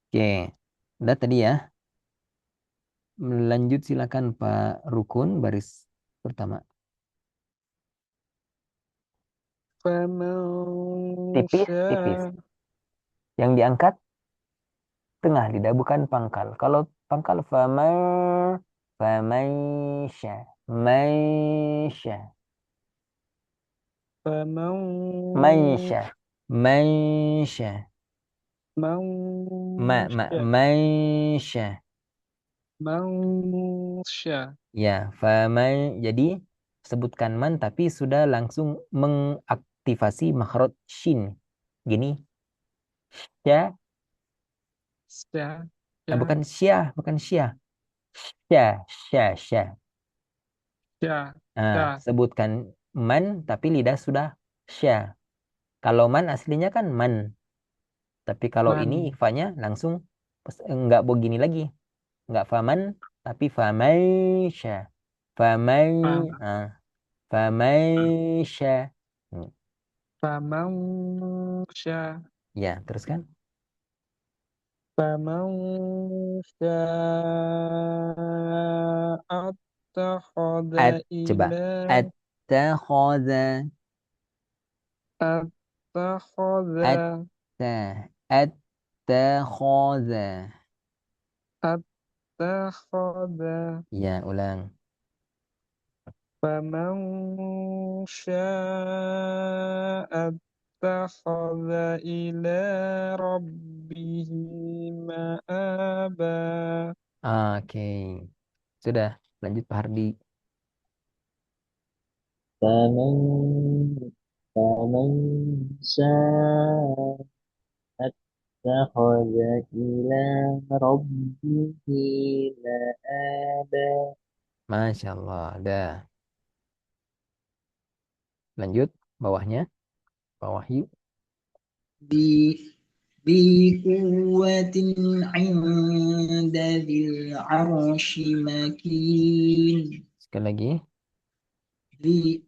Oke. Udah tadi ya. Lanjut silakan Pak Rukun baris pertama. فمن Tipis. شاء Yang diangkat tengah lidah bukan pangkal. Kalau pangkal famaisha, maisha, فمن maisha, maisha, من شاء maisha. من شاء Ya, jadi sebutkan man tapi sudah langsung mengaktifasi makhraj shin. Gini, ya, شاء Ya, bukan syah, bukan syah. Syah, syah, syah. ya, ya, Sebutkan man, tapi lidah sudah syah. Kalau man aslinya kan man. Tapi kalau ini man, ikhfanya langsung enggak begini lagi. Enggak faman, tapi famaisha. Famai, fam, ah, famaisha. Hmm, famau sya, Ya, teruskan. famau sya At, attakhadha coba. ila Attakhadha, attakhadha atta, attakhadha. attakhadha Ya, ulang. faman syaa attakhadha ila rabbihi ma'aba. Oke. Sudah, lanjut Pak Hardi. فمن فمن شاء اتخذ إلى ربه مآبا. Masya Allah. Dah. Lanjut. Bawahnya. Bawah yuk. ذي ذي قوة عند ذي العرش مكين Sekali lagi. ذي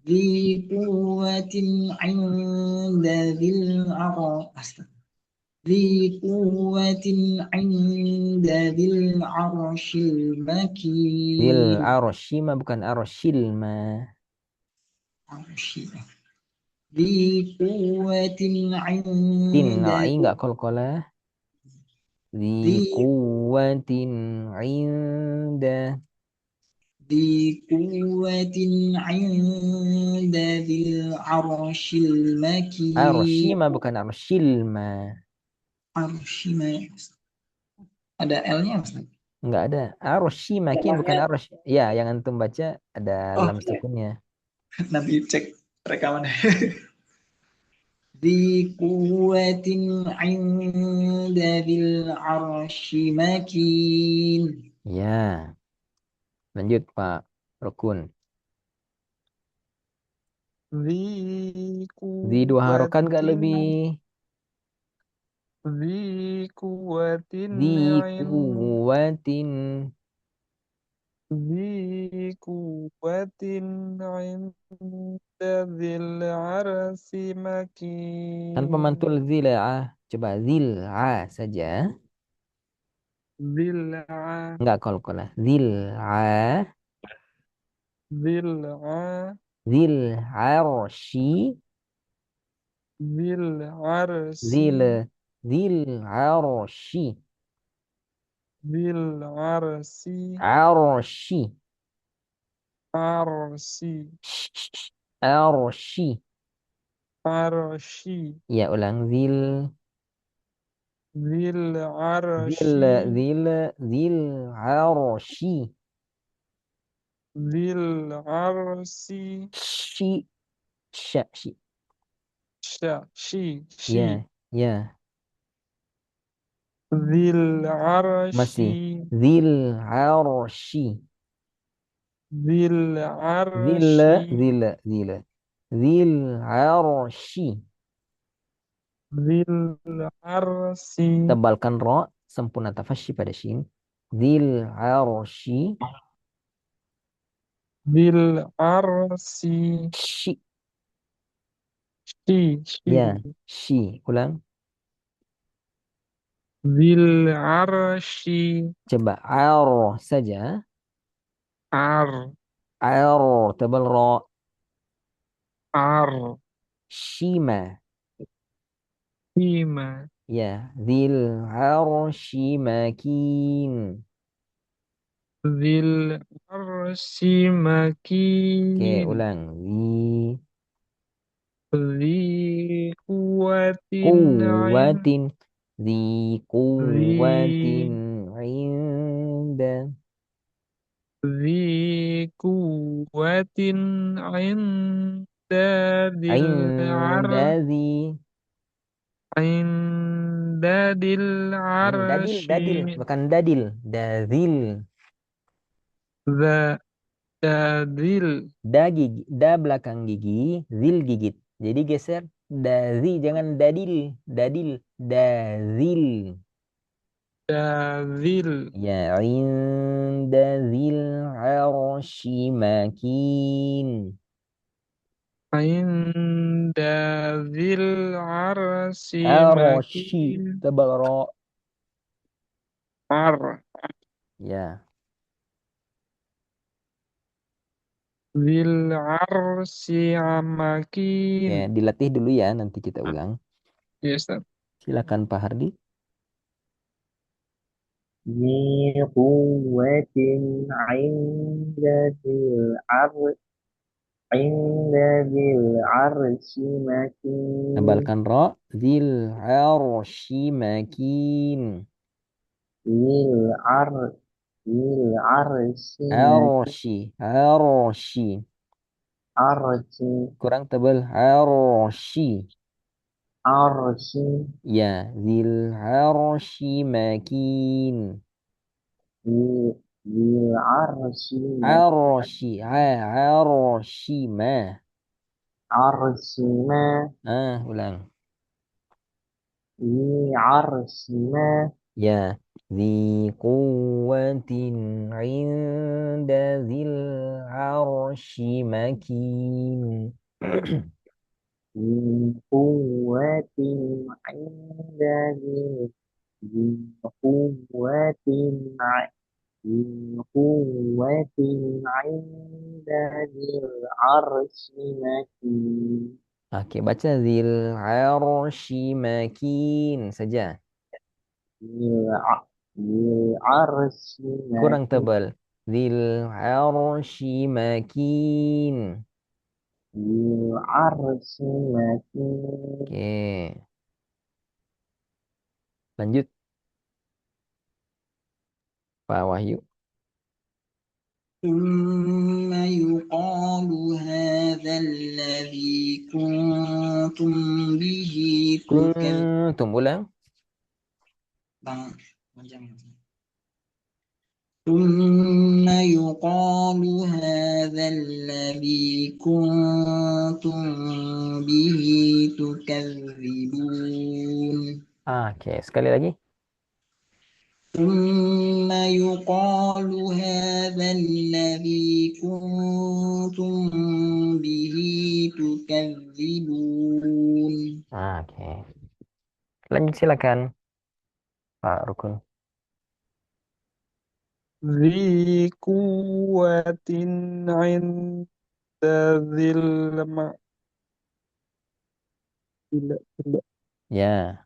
ذي قوة عند ذي العرش ذي قوة عند ذي العرش Bil المكين aroshima bukan aroshilma. عرش ذي قوة Tin عند enggak kol-kolah. Di ذي kuwatin inda. ذي قوة عند ذي العرش المكين Aroshima bukan aroshilma. عرش ما ada L-nya Ustaz? Enggak ada. Aroshimakin bukan arosh. Ya, yang antum baca ada Oh, lam sukunnya. nanti cek rekaman. ذي قوة عند ذي العرش مكين Ya. Lanjut Pak Rukun. Zi Di dua harokat enggak kuwatin lebih. zi kuwatin Di in kuwatin. zi kuwatin inda dzil arsi Tanpa makin mantul zila'ah. Coba zil'ah saja. zil'a Enggak kol-kolah. Zil'ah. zil'a Zil'arshi. zil arsi Zil. Zil'arshi. zil arsi Arshi. arsi Arshi. arsi Ya, ulang. Zil. zil Zil. arsi Zil. Zil. Arshi. zil arsi Shi. Sya. Shi. shi Ya. Ya. zil Masih. arshi Zil. Arshi. zil Zil. arshi Zil. Zil. Zil. Arshi. zil arsi Tebalkan ro. Sempurna tafasyi pada shin. Zil. Arshi. zil arsi Shi. shi Ya. Shi. Ulang. zil arsi Coba. Ar saja. ar Ar. Tebal ro. ar Shima. hima Ya. Zil. Arshi makin. zil arsi Oke. makin Ulang. Zi. zi kuwatin Kuwatin. Zi kuwatin. zi Inda. ذي قوة عند ذي Inda العرش zi. عند dadil Dadil, arsy bukan dadil, dadil. za dadil Da belakang gigi, zil gigit. Jadi geser dazi, jangan dadil, dadil, dazil. dadil Ya, inda zil arshi makin. inda zil arsy Arshi, makin tebal ro. ar Ya, zil arsy makin. ya, dilatih dulu ya, nanti kita ulang. Yes, Ustaz. Silakan Pak Hardi. ذي قوة عند ذي العرش عند ذي العرش مكين Tebalkan ro. Zil arshi makin. ذي العرش ذي العرش مكين Arshi, arshi. عرش Kurang tebal. Arshi. عرش Ya, zil arshi makin. ذي ذي العرش Arshi, arshi ma. عرش ما Ulang. ذي عرش ما Ya, zi quwwatin inda zil arshi makin. ذي قوة عند ذي قوة ذي قوة عند ذي العرش مكين Oke, baca zil arshi makin saja. ذي ذي العرش Kurang مكين tebal. Zil arshi makin. ذي العرش مكين Oke, lanjut Pak Wahyu. ثم يقال هذا الذي كنتم به تكذبون. Kuntum ulang. Bang, panjang. ثم يقال هذا الذي كنتم به تكذبون. Oke, sekali lagi. ثم يقال هذا الذي كنتم به تكذبون. Oke. Lanjut silakan Pak Rukun. ذي قوة عند ذي tidak, tidak. Ya,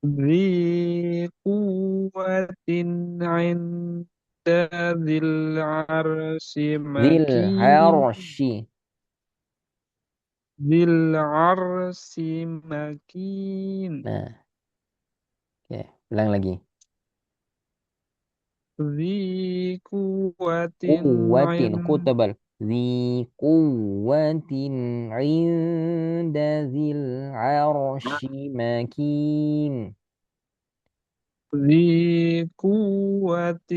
ذي قوة عند ذي العرش zil مكين arshi. ذي العرش مكين Nah, oke, ulang lagi. ذي قوة Quwwatin, ku عند tebal. Zi quwwatin inda zil arshi makin. ذي قوة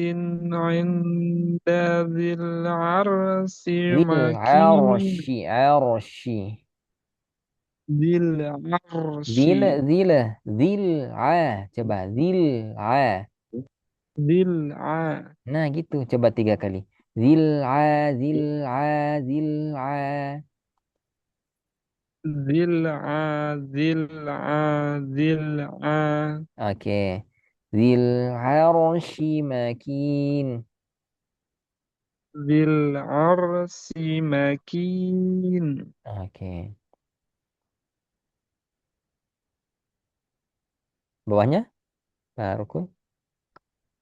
عند ذي العرش Zil مكين arshi, arshi. ذي العرش Zil a. Coba, zil a. ذي الع Nah gitu, coba 3 kali. Zil a, zil a, zil a. ذي الع ذي الع ذي الع Oke. Zil arshi makin. ذي العرش مكين Oke. Bawahnya, Pak Rukun.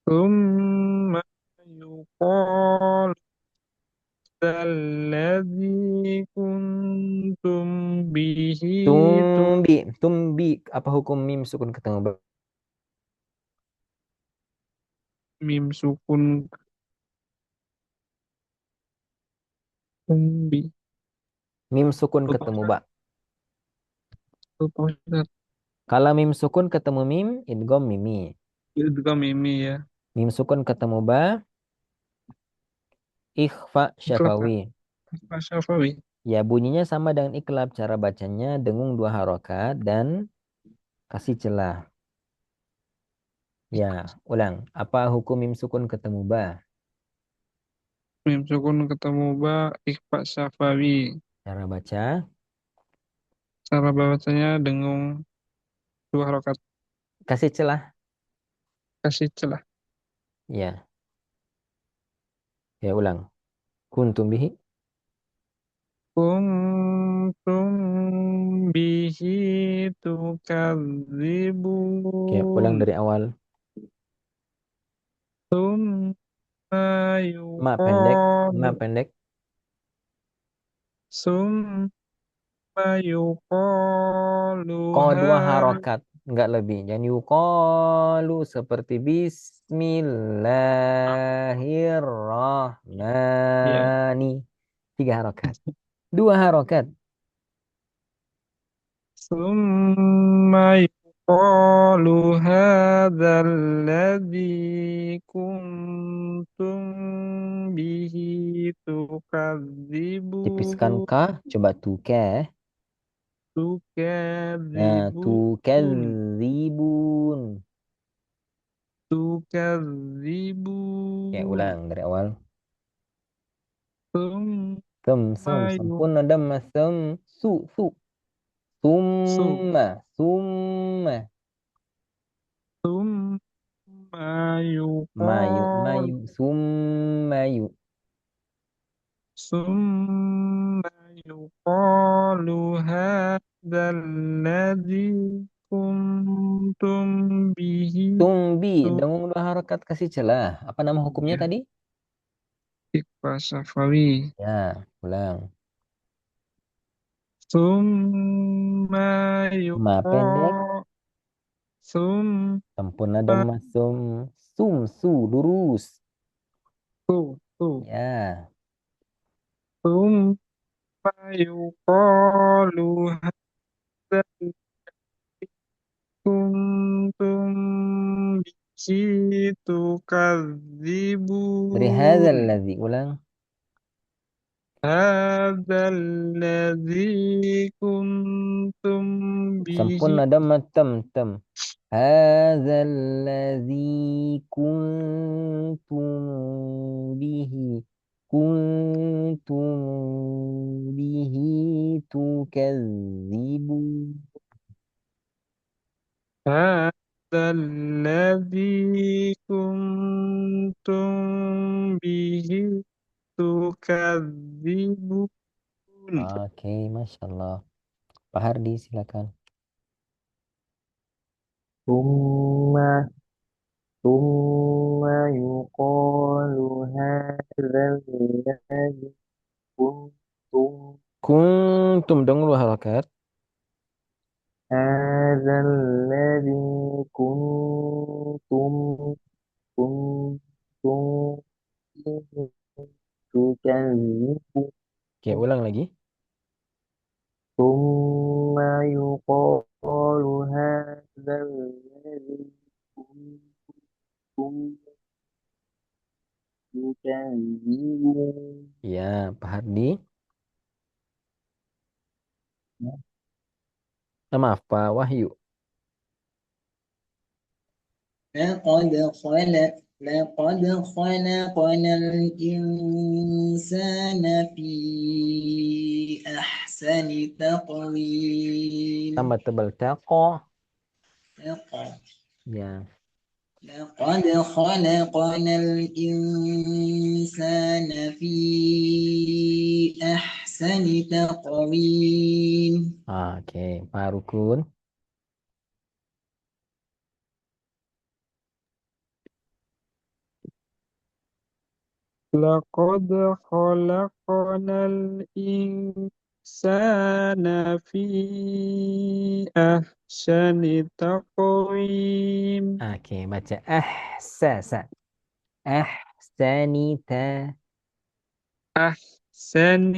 ثم يقال الذي كنتم به Tumbi. Apa hukum mim sukun ketemu ba? ميم سكون Mim sukun Lupa ketemu Ustaz. ba. Lupa Ustaz. Kalau mim sukun ketemu mim, idgham mimi. Idgham mimi ya. Mim sukun ketemu ba, ikhfa Iqlab syafawi. Syafawi. Ya, bunyinya sama dengan iklab. Cara bacanya dengung 2 harokat dan kasih celah. Ya, ulang. Apa hukum mim sukun ketemu ba? Mim sukun ketemu ba, ikhfa syafawi. Cara baca, Cara bacanya dengung 2 harokat. kasih celah. Kasih celah. Ya, ya ulang. Kuntum bihi. Kuntum bihi Oke, ulang tukadzibun. dari awal. Summa Ma pendek, ma yuqalu. pendek. Summa yuqalu Ko 2 harokat, enggak lebih. Dan yuqalu seperti Ya. Bismillahirrahmani. 3 harokat. 2 harokat. Summa yuqalu hadzal ladzi kuntum bihi Tipiskan tukadzibun. kah? Coba tuke. Nah, Tukadzibun. tukadzibun. Oke, Tukadzibun. ulang dari awal. Summa Sempurna damma su. yuqalu. Summa. Summa Mayu, yuqalu. summayu. Summa yuqalu hadzal ladzi kuntum bihi Tumbi, dengung 2 harokat kasih celah. Apa nama hukumnya tadi? Iqfa Safawi. Ya, ulang. Summa Ma pendek, yuqalu. Summa sempurna damma su, lurus. tu Ya, Summa yuqalu hadzal kuntum bihi dari hadzal tukadzibun. ladzi, ulang. هذا الذي كنتم به Sempurna damma tem. Hadzal ladzi bihi kuntum bihi tukadzibun. هذا الذي كنتم به تكذبون. Oke, Masya Allah. Pak Hardi, silakan. Summa summa yuqalu hadzal ladzi kuntum Kuntum dong 2 harokat. hadzal ladzi kuntum kuntum tukadzibun. Oke, ulang lagi. ثم يقال هذا الذي كنتم تكذبون. Ya, Pak Hardi. Maaf, Pak Wahyu. لقد خلقنا الإنسان في أحسن تقويم. Tambah tebal teko. لقد Ya. خلقنا الإنسان في أحسن تقويم. Oke, Pak Rukun. لقد خلقنا الإنسان في أحسن تقويم. Oke, baca ahsasa. Ahsanita. أحسن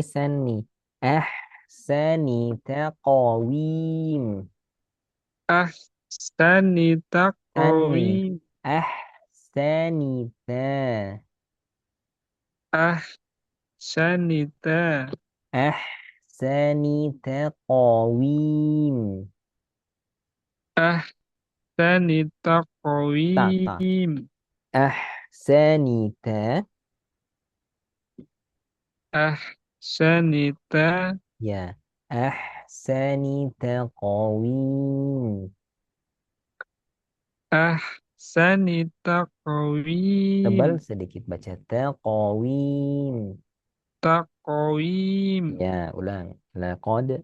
Sani. qawim. Ahsanita An. qawim. Ahsanita. Ahsanita. Ahsanita qawim. Ahsanita Ta. qawim. Ahsanita. Ahsanita. Ya. Ahsanita qawim. Ahsanita Tebal qawim. sedikit baca taqawim. Taqawim. Ya, ulang. Laqad.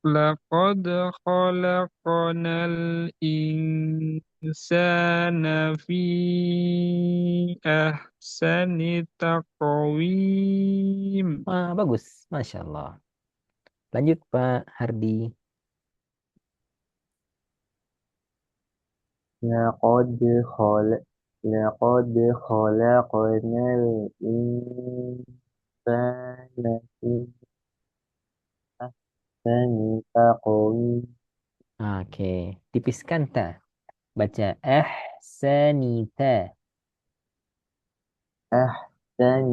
Laqad khalaqnal insana fi ahsani taqwim. Wah, bagus. Masya Allah. Lanjut Pak Hardi. لقد خلق لقد خلقنا الإنسان في أحسن تقويم Oke, tipiskan ta. Baca ahsanita. أحسن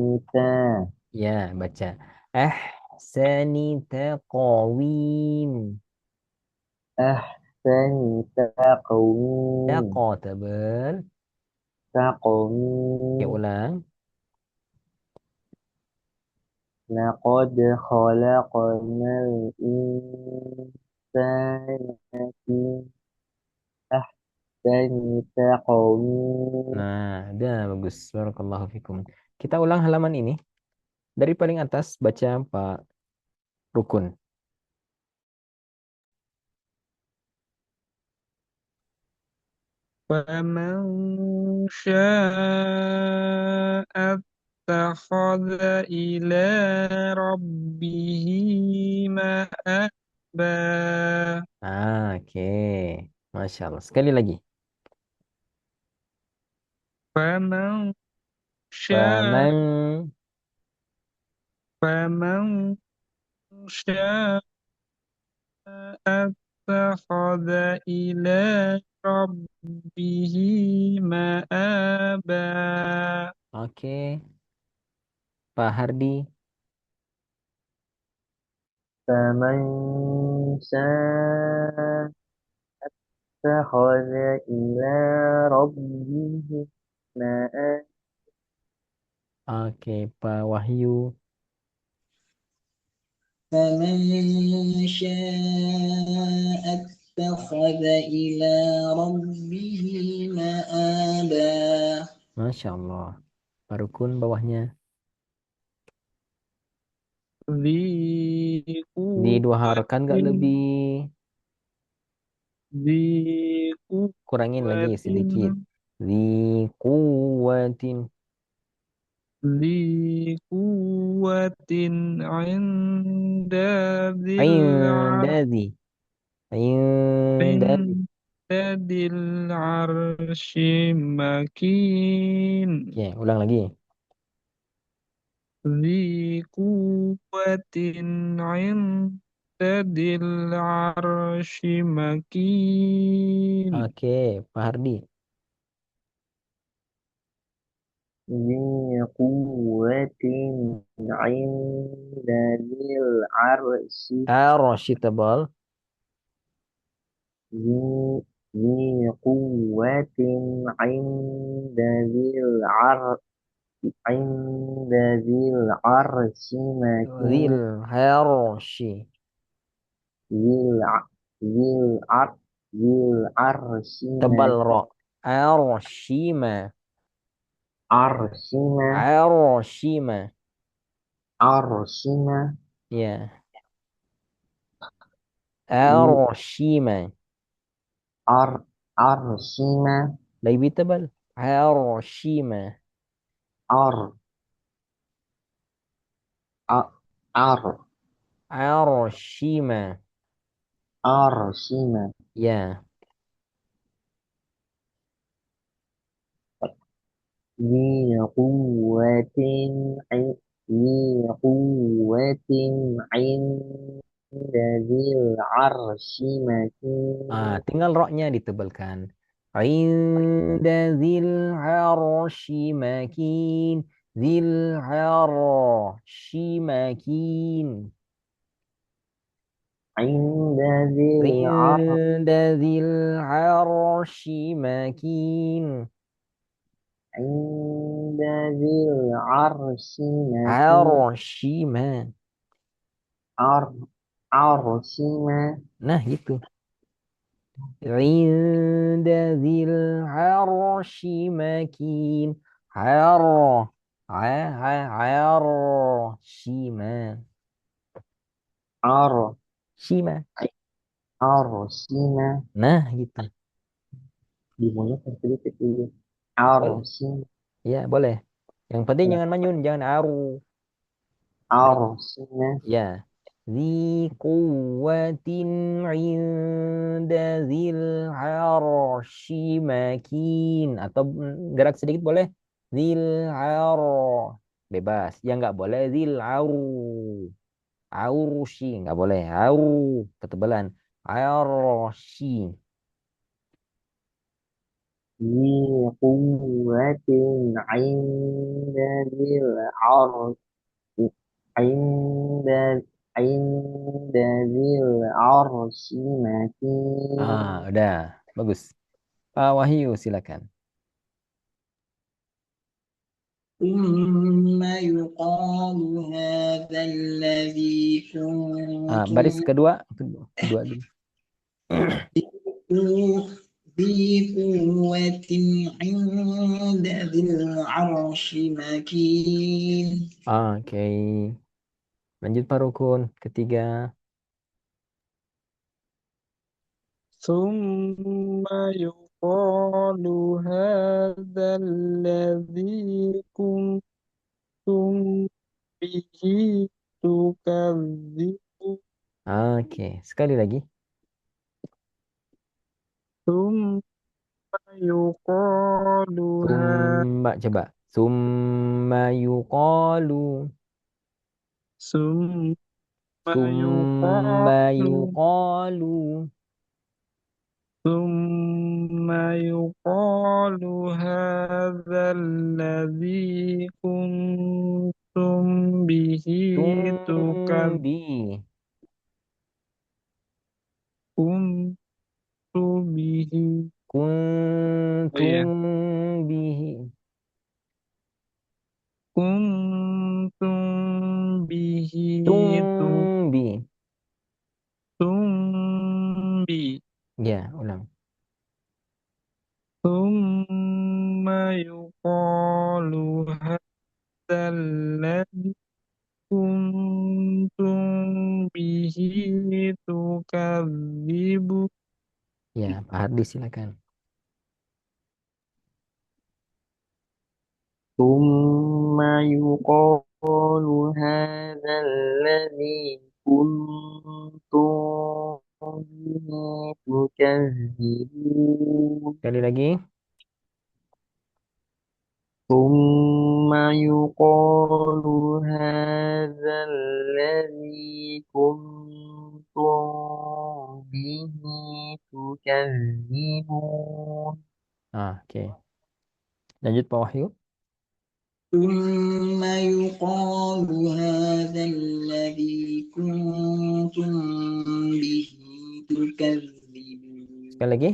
Ya, baca ahsanita qawim. أحسن تقويم Taqa tebal. Ya, تقويم ulang. لقد خلقنا الإنسان في أحسن تقويم Nah, udah bagus. Barakallahu fikum. Kita ulang halaman ini. Dari paling atas baca Pak Rukun. Faman syaa'a attakhadha ila rabbihi ma'aba. Oke. Masya Allah. Sekali lagi. Faman syaa'a Faman. faman syaa'a attakhadha ila rabbihi ma'aba. Oke. Pak Hardi. فمن شاء اتخذ إلى ربه مآب Oke, Pak Wahyu. فمن شاء اتخذ إلى ربه مآبا. Masya Allah. Pak Rukun bawahnya. Dhi Di dua harakan nggak quwwatin lebih. dhi Kurangin lagi quwwatin sedikit. Di kuwatin. dhi quwwatin inda dhil Indadi. Indadi. inda dhil arshi makin. Oke, ulang lagi. Dhi quwwatin inda dhil arshi makin. Oke, Pak Hardi. ذي قوة عند ذي العرش Arosy tebal. ذي قوة عند ذي العرش عند ذي العرش مكين Zil harosy. ذي الع- ذي العرش ذي العرش Tebal ro. Aroshima. عرشنا Aroshima. عرشنا Ya. Aroshima. عرشنا Lebih tebal. Hiroshima. عر ع- عر Hiroshima. عرشنا Ya. ذي قوة ذي قوة 'inda dzil 'arsy makin. Tinggal roknya ditebalkan. 'Inda dzil 'arsy makin. Dzil 'arsy makin. 'Inda dzil 'arsy makin. 'Inda dzil 'arsy makin. 'Arsy ma. Arsy ma. Nah, gitu. 'Inda dzil 'arsy makin. 'arsy ma. 'arsy ma. 'arsy ma. Nah, gitu. Di mulut sedikit dulu. Arsy. Ya, boleh. Yang penting jangan manyun, jangan arsy ma. Ya. Zi quwwatin 'inda dzil 'arsy makin. Atau gerak sedikit boleh. Dzil 'ar. Bebas. Yang nggak boleh dzil 'arsy. Nggak boleh. Ketebalan. 'arsy. Zi quwwatin 'inda dzil 'arsy. 'Inda 'inda dzil 'arsy makin. Udah. Bagus. Pak Wahyu, silakan. ثم يقال هذا الذي Baris كنتم kedua dulu. ذي قوة عند ذي العرش مكين. Oke. Lanjut Pak Rukun. Ketiga. ثم يقال هذا الذي كنتم به تكذبون. Oke. Sekali lagi. ثم يقال Coba. Summa yuqalu. ثم Summa يقال yuqalu. ثم يقال هذا الذي كنتم به تكذبون. Tumbi. كنت به Kuntum bihi. كنتم به Tumbi. تكذبون. Ya, ulang. ثم يقال هذا الذي كنتم به تكذبون. Ya, Pak Hardi silakan. ثم يقال هذا الذي كنتم به تكذبون. Sekali lagi. ثم يقال هذا الذي كنتم به تكذبون. Oke. Lanjut Pak Wahyu. ثم يقال هذا الذي كنتم به تكذبون. Sekali lagi.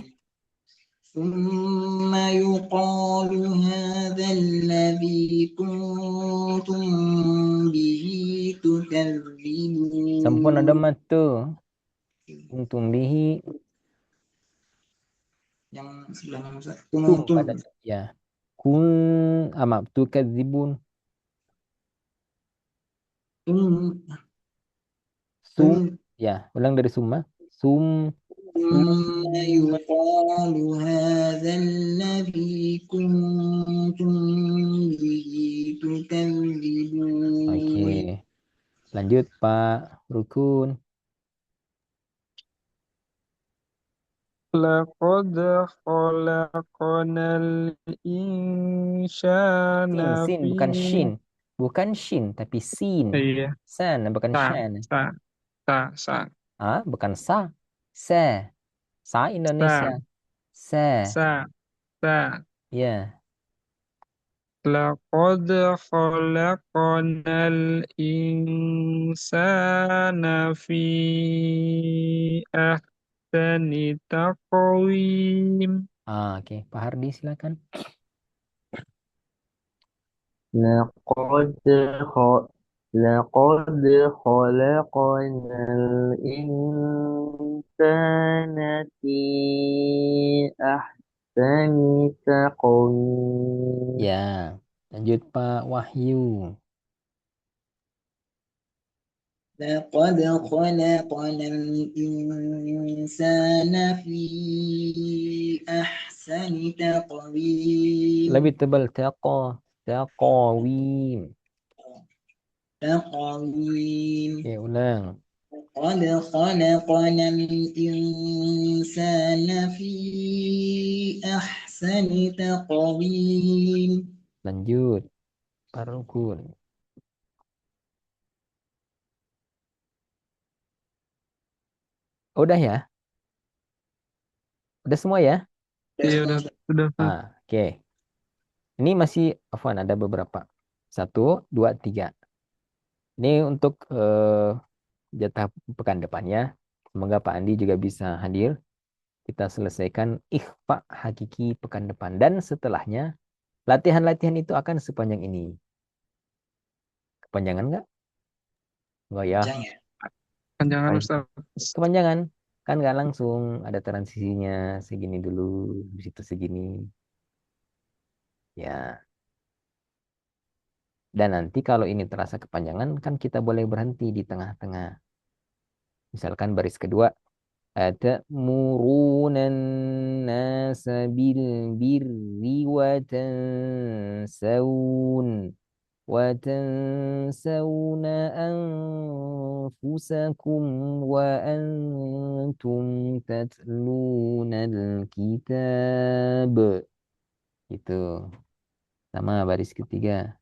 ثم يقال هذا الذي كنتم به تكذبون. Sampun ada matu. Kuntum bihi. Yang sebelahnya Ustaz. Tum Kuntum. pada ya. Maaf, tukadzibun. Sum ya, ulang dari summa. ثم يقال هذا الذي كنتم به تكذبون. Oke. Lanjut Pak Rukun. لقد خلقنا الإنسان Sin, bukan في shin. Bukan shin, tapi sin. Iya. San, bukan Sa, shan. sa, sa, Bukan sa. Se. Sa Indonesia. sa, Se. sa, sa. Ya. لقد خلقنا الإنسان في أحسن تقويم. Oke. Pak Hardi silakan. لقد خ... لقد خلقنا الإنسان في أحسن تقويم. Ya. Lanjut Pak Wahyu. لقد خلقنا الإنسان في أحسن تقويم. Lebih tebal. Taqawim. تقويم. Oke, ulang. قد خلقنا الإنسان في أحسن تقويم. Lanjut. Pak Rukun. Udah ya? Udah semua ya? Iya udah. Oke. Ini masih, Afwan, ada beberapa. 1, 2, 3. Ini untuk jatah pekan depannya. Semoga Pak Andi juga bisa hadir. Kita selesaikan ikhfa hakiki pekan depan. Dan setelahnya, latihan-latihan itu akan sepanjang ini. Kepanjangan nggak? Enggak ya? Panjangan Ustaz. Kepanjangan. Kan nggak langsung. Ada transisinya. Segini dulu. Habis itu segini. Ya. Dan nanti kalau ini terasa kepanjangan, kan kita boleh berhenti di tengah-tengah. Misalkan baris kedua. أتأمرون الناس بالبر وتنسون أنفسكم وأنتم تتلون الكتاب. Itu. Sama baris ketiga.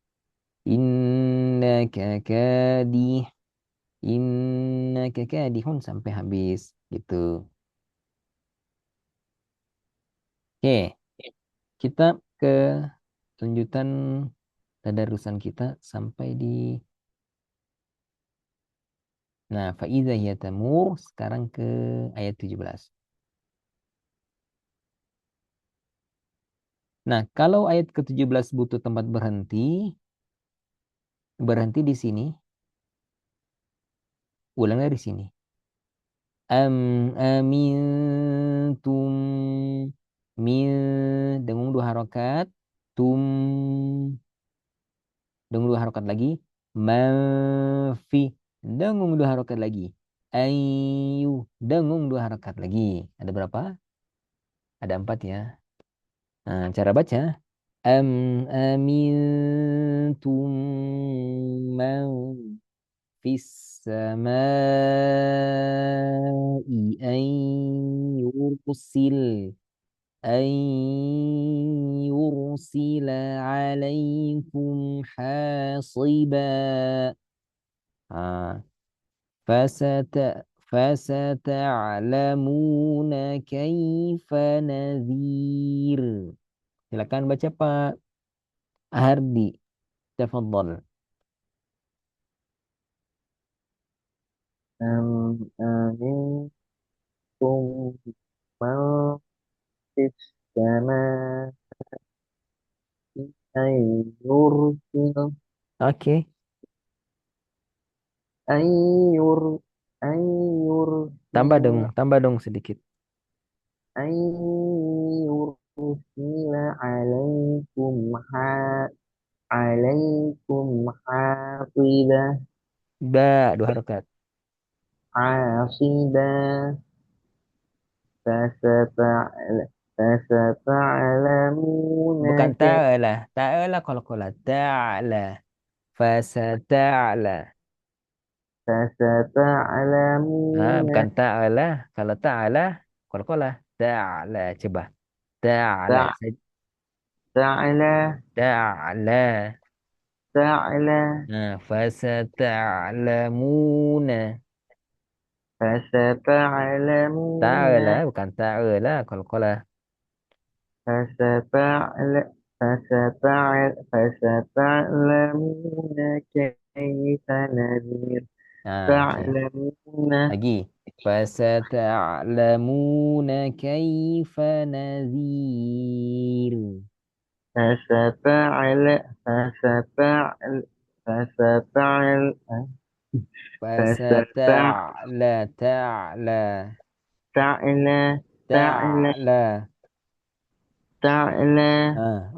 Innaka kadih. Innaka kadihun sampai habis. Gitu. Oke. Kita ke lanjutan tadarusan kita sampai di faiza hiya tamur, sekarang ke ayat 17. Nah, kalau ayat ke-17 butuh tempat berhenti di sini, ulang dari sini. Amintum min, dengung 2 harokat, tum, dengung 2 harokat lagi, manfi, dengung 2 harokat lagi, ayu, dengung 2 harokat lagi. Ada berapa? Ada 4 ya. Nah, cara baca. Amintum man fis samai an yursil an yursila alaikum hasiba. Ah, fasata'lamuna kaifa nadhir. Silakan baca Pak Hardi. Tafadhol. أمنتم من في السماء أن يرسل Oke. أن ير أن يرسل Tambah dong sedikit. أن يرسل عليكم حاصبا Ba, 2 harokat. حاصبا فستعل- فستعلمون Bukan كيف ta'ala. Ta'ala qalqala. Ta'ala. Fasata'ala. فستعلمون Bukan ta'ala. Kalau ta'ala qalqala. Ta'ala. Coba. Ta'ala. تع- تعالى Ta'ala. Nah, fasata'lamuna. Ta'ala فستعلمون bukan ta'ala qalqalah. فستعلمون كيف نذير Nah, oke. تعلمون Lagi. Fasata'lamuna kaifa nadhir. فستعل فستعل فستعل فستعلى Ta'la. تعلى تعلى Ta'la. تعلى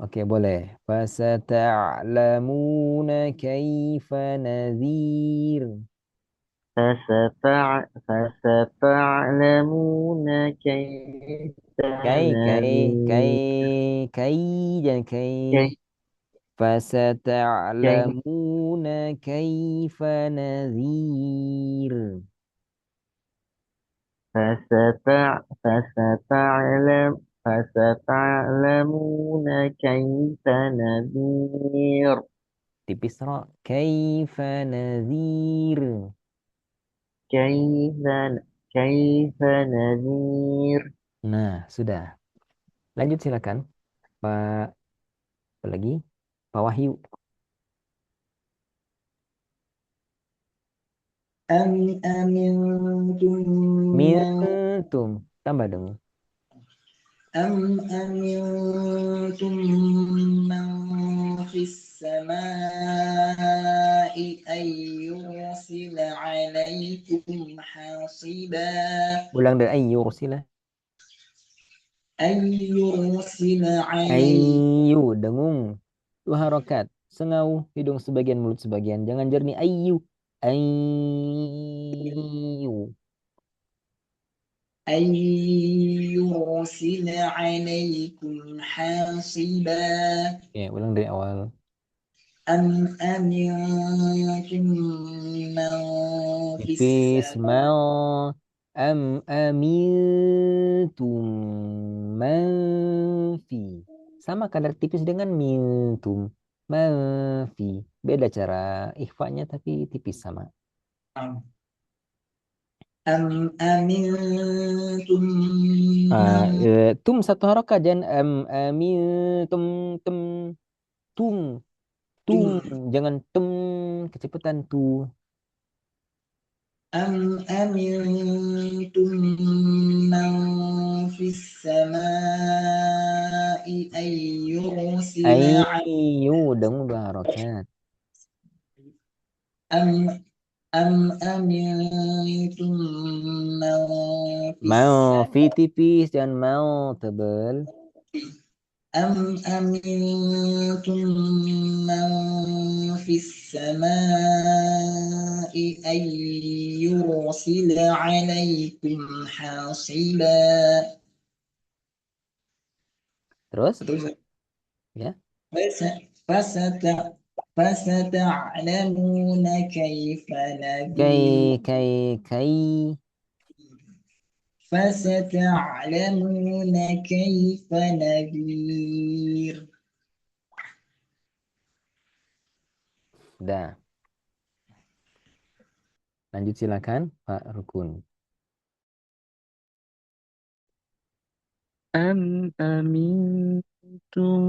Oke, boleh. Fasata'lamuna kaifa nadhir. فستعلمون كيف نذير Kai jangan kai. كيف كيف Fasata'lamuna kaifa nadhir. فستعلمون كيف نذير Tipis ro. Kaifa nadhir. كيف كيف نذير Nah, sudah. Lanjut silakan. Pak, apa lagi? Pak Wahyu. أم أمنتم من Mintum. Tambah dong. أم أمنتم من في السماء أن يرسل عليكم حاصبا Ulang dari ayyursila. أن يرسل عليكم Ayyu. Dengung. Dua harokat. Sengau. Hidung sebagian, mulut sebagian. Jangan jernih. Ayyu. Ayyu. أن يرسل عليكم حاصبا Ya, ulang dari awal. أم أمنتم من في Tipis. السماء Mal. Am amintum. Manfi. Sama kadar tipis dengan mintum. Manfi. Beda cara ikhfanya tapi tipis sama. أم أمنتم من Tum satu harokat jangan amin tum tum tum jangan kecepatan tu. أم أمنتم من في السماء أن يرسل Ayyu dengung dua harokat. أم أم أمنتم من في Mau السماء fi tipis jangan mau tebel. أم أمنتم من في السماء أن يرسل عليكم حاصبا Terus ya. فست- فستعلمون كيف نذير Kai فستعلمون كيف نذير dah. Lanjut silakan Pak Rukun. أم أمنتم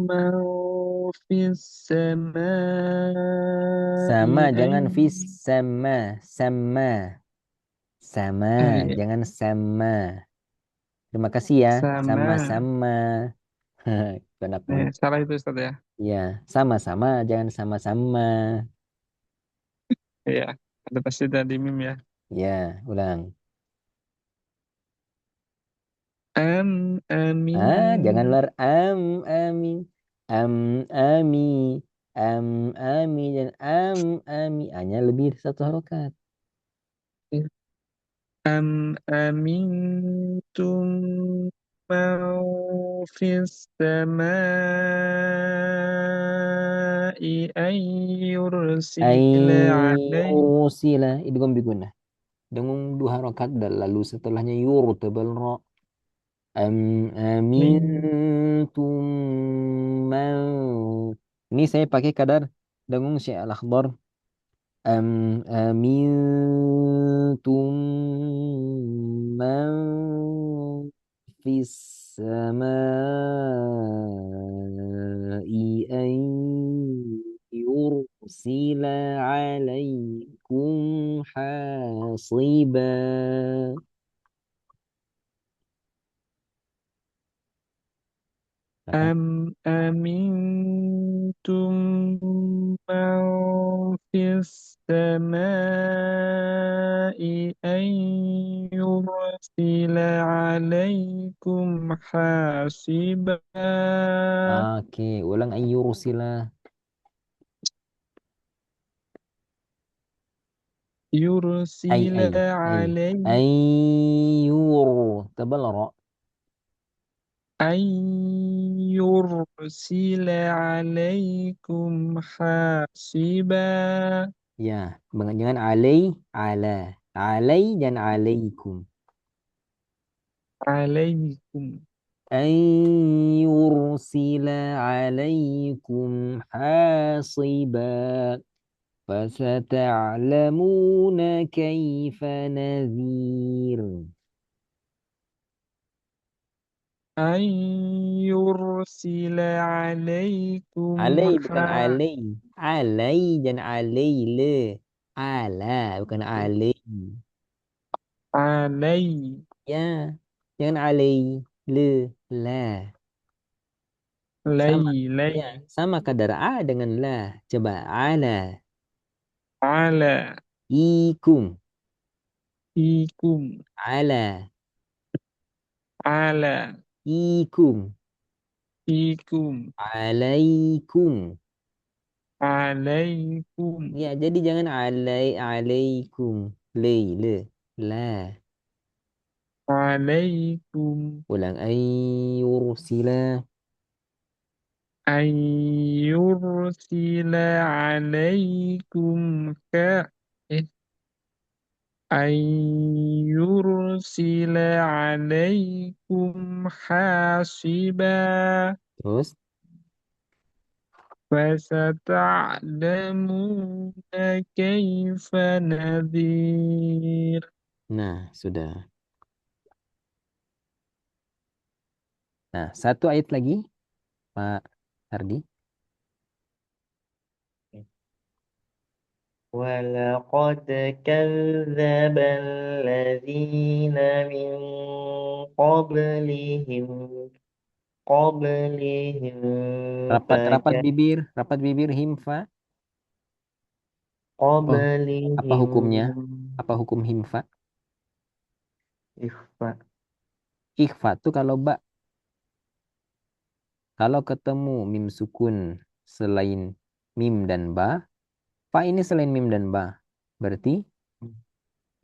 من في السماء Sama jangan أن fis sama iya, jangan sama. Terima kasih ya. sama. Sama-sama. Anak murid. Salah itu Ustaz ya. Ya, sama-sama, jangan sama-sama. Iya, ada pasti tadi mim ya. Ya, ulang. Am Jangan amin lar amin. Am ami. Am ami dan ami. Hanya lebih satu harokat. أم أمنتم من في السماء أن يرسل عليكم Ayyurusila. Idgham biguna. Dengung dua harokat dan lalu setelahnya yur tebal ro. Amintum mau. Ini saya pakai kadar dengung Syekh Al-Akhdar. Am amintum man fis samai an yursila alaikum hasiba. Silakan. أمنتم من في السماء أن يرسل عليكم حاسبا Oke, ulang ayyursila. يرسل Ay. عليكم Ayyur. Tebal ro. أن يرسل عليكم حاسبا Ya, jangan alai, ala. Alai dan alaikum. عليكم An yursila alaikum hasiba. فستعلمون كيف نذير. أن يرسل عليكم Alai bukan alai. Alai dan alai le. Ala bukan alai. علي Ya, jangan alai le la. Sama. Ya, لي sama kadar a dengan la. Coba ala على ikum فيكم ala على ikum فيكم alaikum. عليكم Ya, jadi jangan alaikum le la. عليكم Ulang ayyursila. أن يرسل عليكم إيه؟ أن يرسل عليكم حاسبا Terus, فستعلمون كيف نذير nah sudah. Nah, satu ayat lagi, Pak Ardi. ولقد كذب الذين من قبلهم Rapat bibir himfa. Oh, apa قبلهم hukumnya? Apa hukum himfa? إخفاء Ikhfa tuh kalau ketemu mim sukun selain mim dan ba, fa ini selain mim dan ba, berarti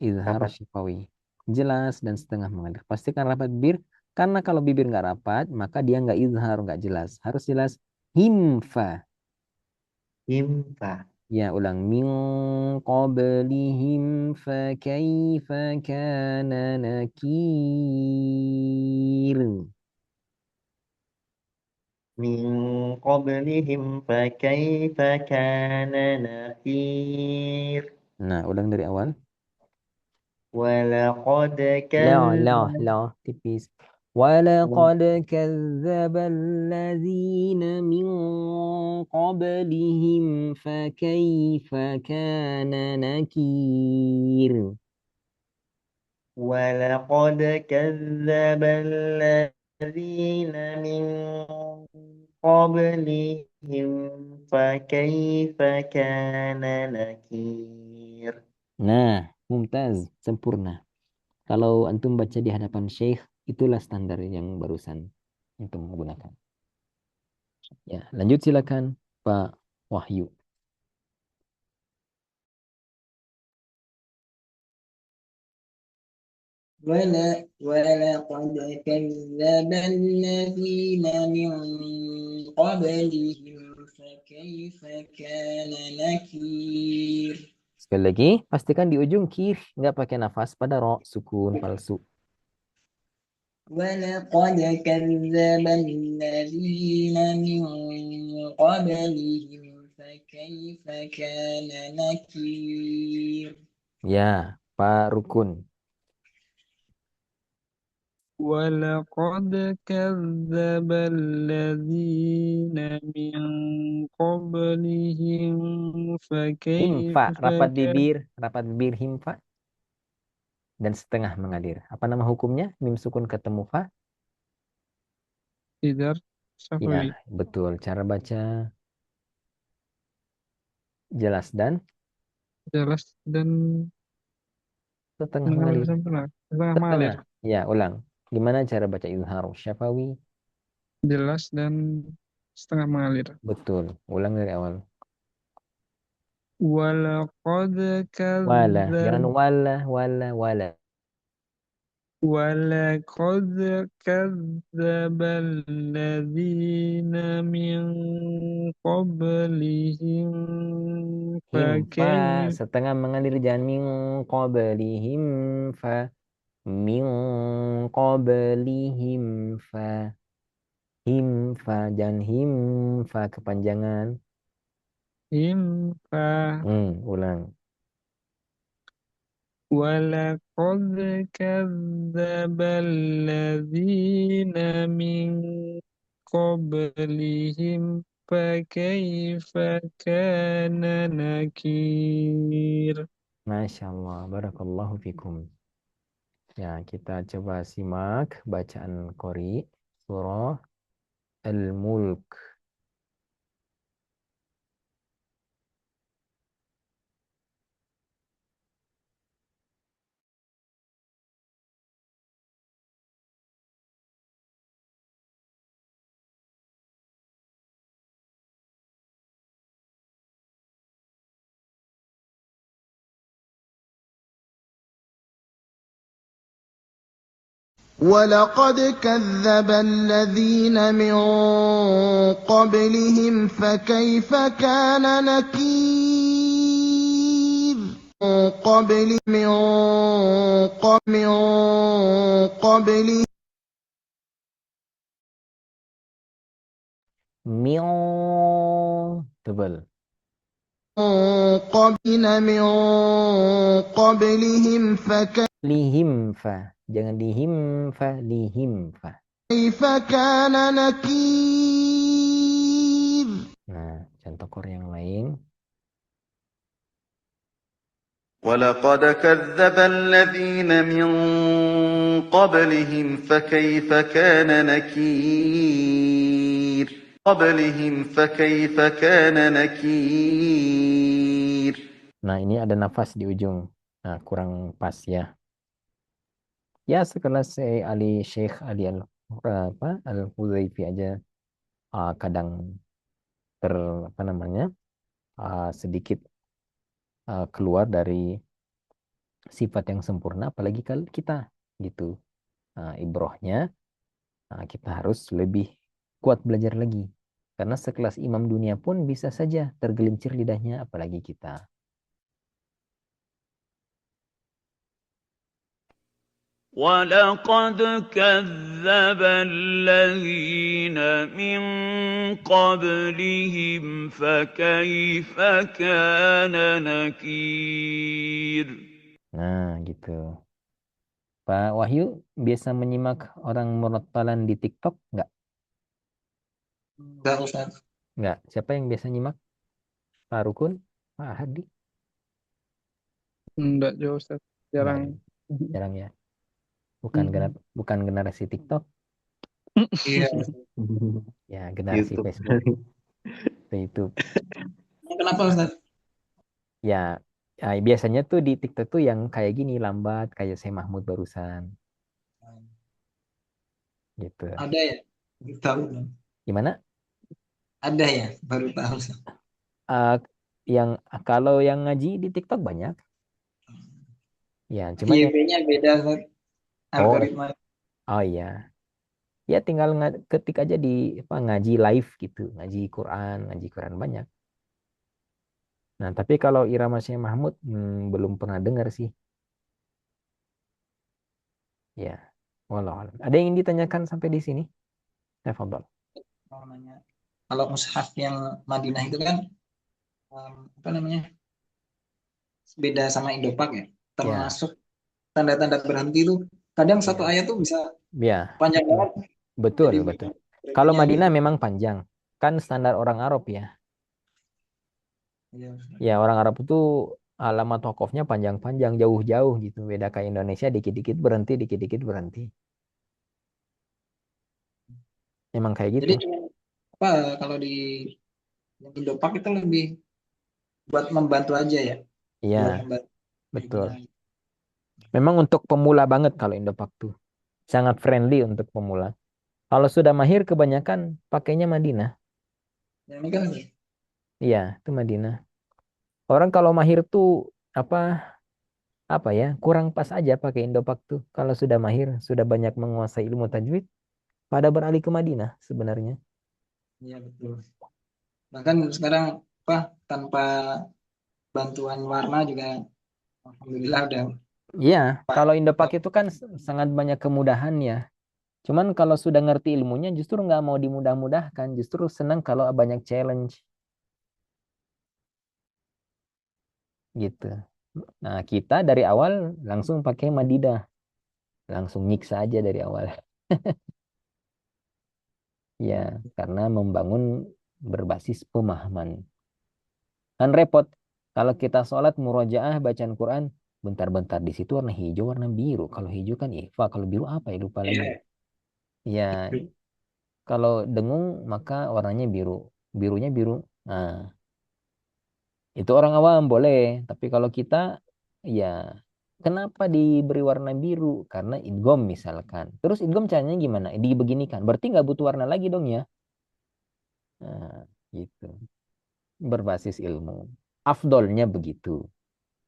izhar rapat syifawi. Jelas dan setengah mengalir. Pastikan rapat bibir, karena kalau bibir nggak rapat, maka dia nggak izhar, nggak jelas. Harus jelas himfa. إنفع Ya, ulang min qablihim fa kaifa kana nakir. من قبلهم فكيف كان نكير Nah, ulang dari awal. ولقد لا tipis. ولقد كذب الذين من قبلهم فكيف كان نكير. ولقد كذب الذين من قبلهم فكيف كان نكير Nah, mumtaz, sempurna. Kalau antum baca di hadapan syekh, itulah standar yang barusan antum menggunakan. Ya, lanjut silakan Pak Wahyu. ولقد كذب الذين من قبلهم فكيف كان نكير. Sekali lagi, pastikan di ujung kir nggak pakai nafas pada ro, sukun palsu. ولقد كذب الذين من قبلهم فكيف كان نكير. Ya, Pak Rukun. ولقد كذب الذين من قبلهم فكيف Himfa, كان rapat bibir himfa dan setengah mengalir. Apa nama hukumnya? Mim sukun ketemu fa? Idhar Ya, Safawi. betul. Cara baca jelas dan Jelas dan setengah mengalir mengalir. sempurna. Setengah mengalir. Setengah. Ya, ulang. Gimana cara baca izhar syafawi? Jelas dan setengah mengalir. Betul. Ulang dari awal. Walaqad Wala, jangan kadzdzab wala. walaqad kadzdzabal ladzina min qablihim Himfa fakayfa setengah mengalir, jangan min qablihim fa. Min qablihim fa. Himfa, jangan himfa kepanjangan. fa Ulang. walaqad kadzdzabal ladzina min qablihim fakayfa kana nakir. Masya Allah, barakallahu fikum. Ya, kita coba simak bacaan Qori surah Al-Mulk. ولقد كذب الذين من قبلهم فكيف كان نكير. من قبل Miong, tebal. من قبلهم فكيف Lihimfa, jangan dihimfa, lihimfa. كان نكير. Nah, contoh Qori yang lain. ولقد كذب الذين من قبلهم فكيف كان نكير. Nah, ini ada nafas di ujung. Nah, kurang pas ya. Ya, sekelas Syekh Ali Al-Huzaifi aja kadang sedikit keluar dari sifat yang sempurna, apalagi kalau kita gitu. Ibrohnya kita harus lebih kuat belajar lagi. Karena sekelas imam dunia pun bisa saja tergelincir lidahnya, apalagi kita. ولقد كذب الذين من قبلهم فكيف كان نكير. Nah, gitu. Pak Wahyu biasa menyimak orang murottalan di TikTok nggak? Enggak, Ustaz. Nggak. Siapa yang biasa nyimak? Pak Rukun? Pak Hadi? Enggak jauh Ustaz. Jarang. Jarang ya. Bukan generasi TikTok. Iya. Ya, generasi YouTube. Facebook. YouTube. Kenapa, Ustaz? Ya, biasanya tuh di TikTok tuh yang kayak gini lambat, kayak saya Mahmud barusan. Gitu. Ada ya? Baru tahu. Gimana? Ada ya? Baru tahu. Kalau yang ngaji di TikTok banyak. Ya, cuma IB-nya beda, Ustaz. Algoritma. Oh iya. Ya tinggal ketik aja di ngaji live gitu, ngaji Quran banyak. Nah, tapi kalau irama Syekh Mahmud belum pernah dengar sih. Ya. Wallah. Ada yang ingin ditanyakan sampai di sini? Tafadhol. Kalau mushaf yang Madinah itu kan apa namanya, beda sama Indopak ya. Ya, Termasuk tanda-tanda berhenti itu kadang satu ya, ayat tuh bisa ya, panjang banget. betul, Jadi betul. Kalau berhentinya Madinah gitu. memang panjang, kan standar orang Arab ya. Iya. Ya, orang Arab itu alamat wakofnya panjang-panjang, jauh-jauh gitu. Beda kayak Indonesia, dikit-dikit berhenti, dikit-dikit berhenti. Emang kayak Jadi gitu. cuma apa, kalau di yang Indopak itu lebih buat membantu aja ya, Iya, buat membantu betul. pengguna. Memang untuk pemula banget kalau Indopak tuh. Sangat friendly untuk pemula. Kalau sudah mahir kebanyakan pakainya Madinah. Yang ini kan Iya, itu Madinah. Orang kalau mahir tuh apa apa ya, kurang pas aja pakai Indopak tuh. Kalau sudah mahir, sudah banyak menguasai ilmu tajwid, pada beralih ke Madinah sebenarnya. ya betul. Bahkan sekarang apa, tanpa bantuan warna juga alhamdulillah udah Iya, kalau Indopak top. itu kan sangat banyak kemudahan ya. Cuman kalau sudah ngerti ilmunya justru nggak mau dimudah-mudahkan, justru senang kalau banyak challenge gitu. Nah, kita dari awal langsung pakai Madidah, langsung nyiksa aja dari awal. Ya, karena membangun berbasis pemahaman. Kan repot kalau kita sholat murojaah bacaan Quran, bentar-bentar di situ warna hijau, warna biru. Kalau hijau kan ikhfa, kalau biru apa ya lupa lagi. Iya. Ya, kalau dengung maka warnanya biru, birunya biru. Nah, itu orang awam boleh, tapi kalau kita ya kenapa diberi warna biru? Karena idgham misalkan. Terus idgham caranya gimana? Dibeginikan. Berarti nggak butuh warna lagi dong ya. Nah, gitu. Berbasis ilmu. Afdolnya begitu.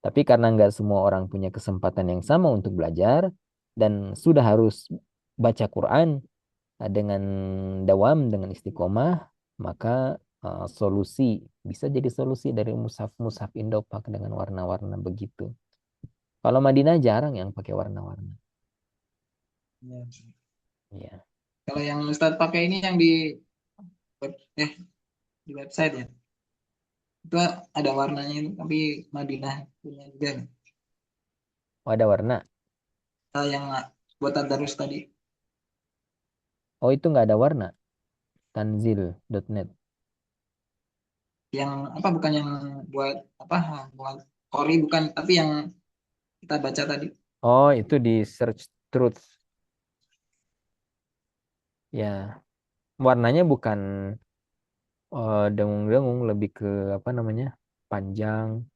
Tapi karena nggak semua orang punya kesempatan yang sama untuk belajar dan sudah harus baca Quran dengan dawam, dengan istiqomah, maka solusi bisa jadi solusi dari mushaf-mushaf Indopak dengan warna-warna begitu. Kalau Madinah jarang yang pakai warna-warna. Iya. Ya, Kalau yang Ustadz pakai ini yang di eh di website ya, itu ada warnanya itu, tapi Madinah punya juga. oh, ada warna. Yang buat tadarus tadi, Oh, itu nggak ada warna. Tanzil.net. yang apa, bukan yang buat apa, buat kori bukan, tapi yang kita baca tadi. Oh, itu di search truth. Ya, warnanya bukan dengung-dengung, lebih ke apa namanya? Panjang.